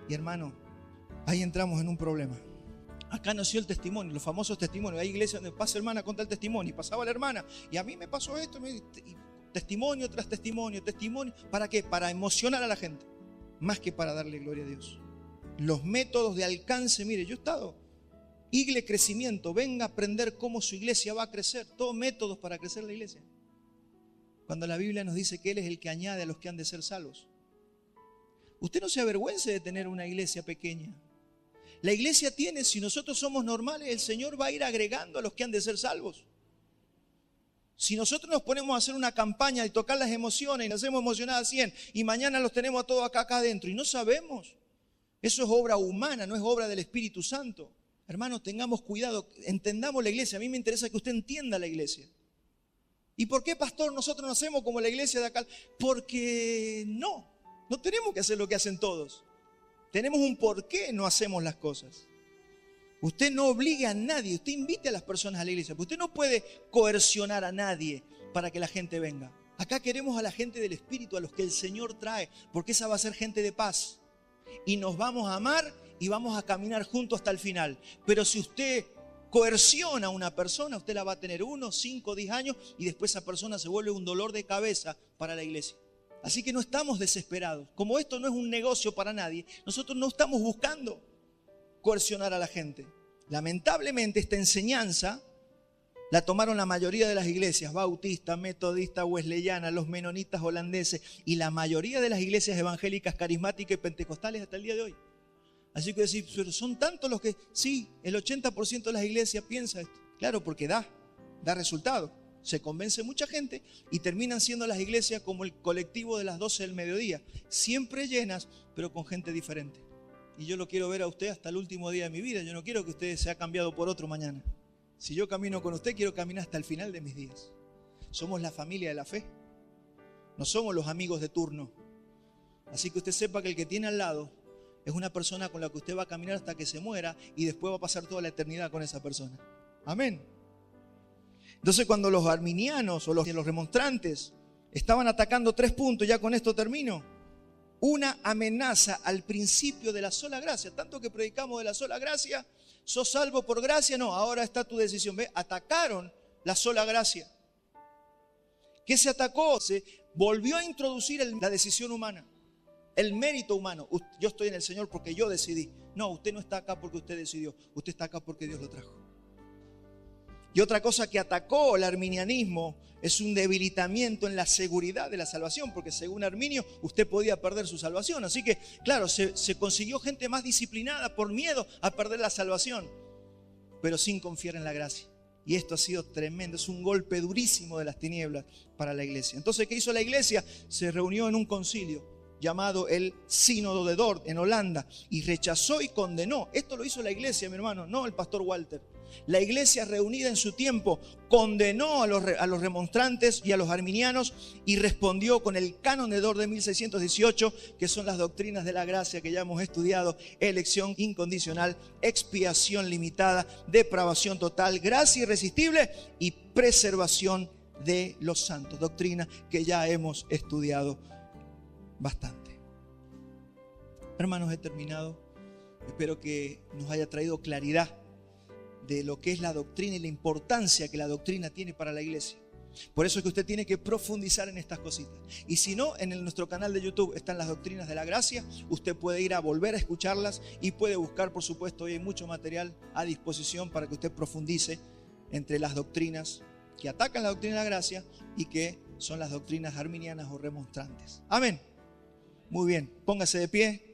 Y hermano, ahí entramos en un problema. Acá nació el testimonio, los famosos testimonios. Hay iglesias donde pasa hermana, cuenta el testimonio. Y pasaba la hermana. Y a mí me pasó esto. Testimonio tras testimonio, testimonio. ¿Para qué? Para emocionar a la gente. Más que para darle gloria a Dios. Los métodos de alcance, mire, yo he estado... Iglesia Crecimiento, venga a aprender cómo su iglesia va a crecer. Todos métodos para crecer la iglesia. cuando la Biblia nos dice que Él es el que añade a los que han de ser salvos. Usted no se avergüence de tener una iglesia pequeña. La iglesia tiene, si nosotros somos normales, el Señor va a ir agregando a los que han de ser salvos. Si nosotros nos ponemos a hacer una campaña y tocar las emociones y nos hacemos emocionar a 100 y mañana los tenemos a todos acá adentro y no sabemos, eso es obra humana, no es obra del Espíritu Santo. Hermanos, tengamos cuidado, entendamos la iglesia. A mí me interesa que usted entienda la iglesia. ¿Y por qué, pastor, nosotros no hacemos como la iglesia de acá? Porque no tenemos que hacer lo que hacen todos. Tenemos un por qué no hacemos las cosas. Usted no obligue a nadie, usted invite a las personas a la iglesia. Usted no puede coercionar a nadie para que la gente venga. Acá queremos a la gente del Espíritu, a los que el Señor trae, porque esa va a ser gente de paz. Y nos vamos a amar y vamos a caminar juntos hasta el final. Pero si usted coerciona a una persona, usted la va a tener 1, 5, 10 años y después esa persona se vuelve un dolor de cabeza para la iglesia. Así que no estamos desesperados. Como esto no es un negocio para nadie, nosotros no estamos buscando coercionar a la gente. Lamentablemente esta enseñanza la tomaron la mayoría de las iglesias, bautistas, metodistas, wesleyanas, los menonitas holandeses y la mayoría de las iglesias evangélicas, carismáticas y pentecostales hasta el día de hoy. Así que decir, pero son tantos los que, sí, el 80% de las iglesias piensa esto. Claro, porque da resultado. Se convence mucha gente y terminan siendo las iglesias como el colectivo de las 12 del mediodía. Siempre llenas, pero con gente diferente. Y yo lo quiero ver a usted hasta el último día de mi vida. Yo no quiero que usted sea cambiado por otro mañana. Si yo camino con usted, quiero caminar hasta el final de mis días. Somos la familia de la fe. No somos los amigos de turno. Así que usted sepa que el que tiene al lado es una persona con la que usted va a caminar hasta que se muera y después va a pasar toda la eternidad con esa persona. Amén. Entonces cuando los arminianos o los remonstrantes estaban atacando 3 puntos, ya con esto termino. Una amenaza al principio de la sola gracia. Tanto que predicamos de la sola gracia, ¿sos salvo por gracia? No, ahora está tu decisión. ¿Ve? Atacaron la sola gracia. ¿Qué se atacó? Se volvió a introducir la decisión humana. El mérito humano. Yo estoy en el Señor porque yo decidí. No, usted no está acá porque usted decidió. Usted está acá porque Dios lo trajo. Y otra cosa que atacó el arminianismo es un debilitamiento en la seguridad de la salvación, porque según Arminio usted podía perder su salvación. Así que, claro, se consiguió gente más disciplinada por miedo a perder la salvación, pero sin confiar en la gracia. Y esto ha sido tremendo, es un golpe durísimo de las tinieblas para la iglesia. Entonces, ¿qué hizo la iglesia? Se reunió en un concilio llamado el Sínodo de Dort en Holanda y rechazó y condenó. Esto lo hizo la iglesia, mi hermano, no el pastor Walter. La iglesia reunida en su tiempo condenó a los remonstrantes y a los arminianos y respondió con el Canon de Dort de 1618, que son las doctrinas de la gracia que ya hemos estudiado: elección incondicional, expiación limitada, depravación total, gracia irresistible y preservación de los santos. Doctrinas que ya hemos estudiado bastante. Hermanos, he terminado. Espero que nos haya traído claridad de lo que es la doctrina y la importancia que la doctrina tiene para la iglesia. Por eso es que usted tiene que profundizar en estas cositas. Y si no, en nuestro canal de YouTube están las doctrinas de la gracia. Usted puede ir a volver a escucharlas y puede buscar, por supuesto, hoy hay mucho material a disposición para que usted profundice entre las doctrinas que atacan la doctrina de la gracia y que son las doctrinas arminianas o remonstrantes. Amén. Muy bien, póngase de pie.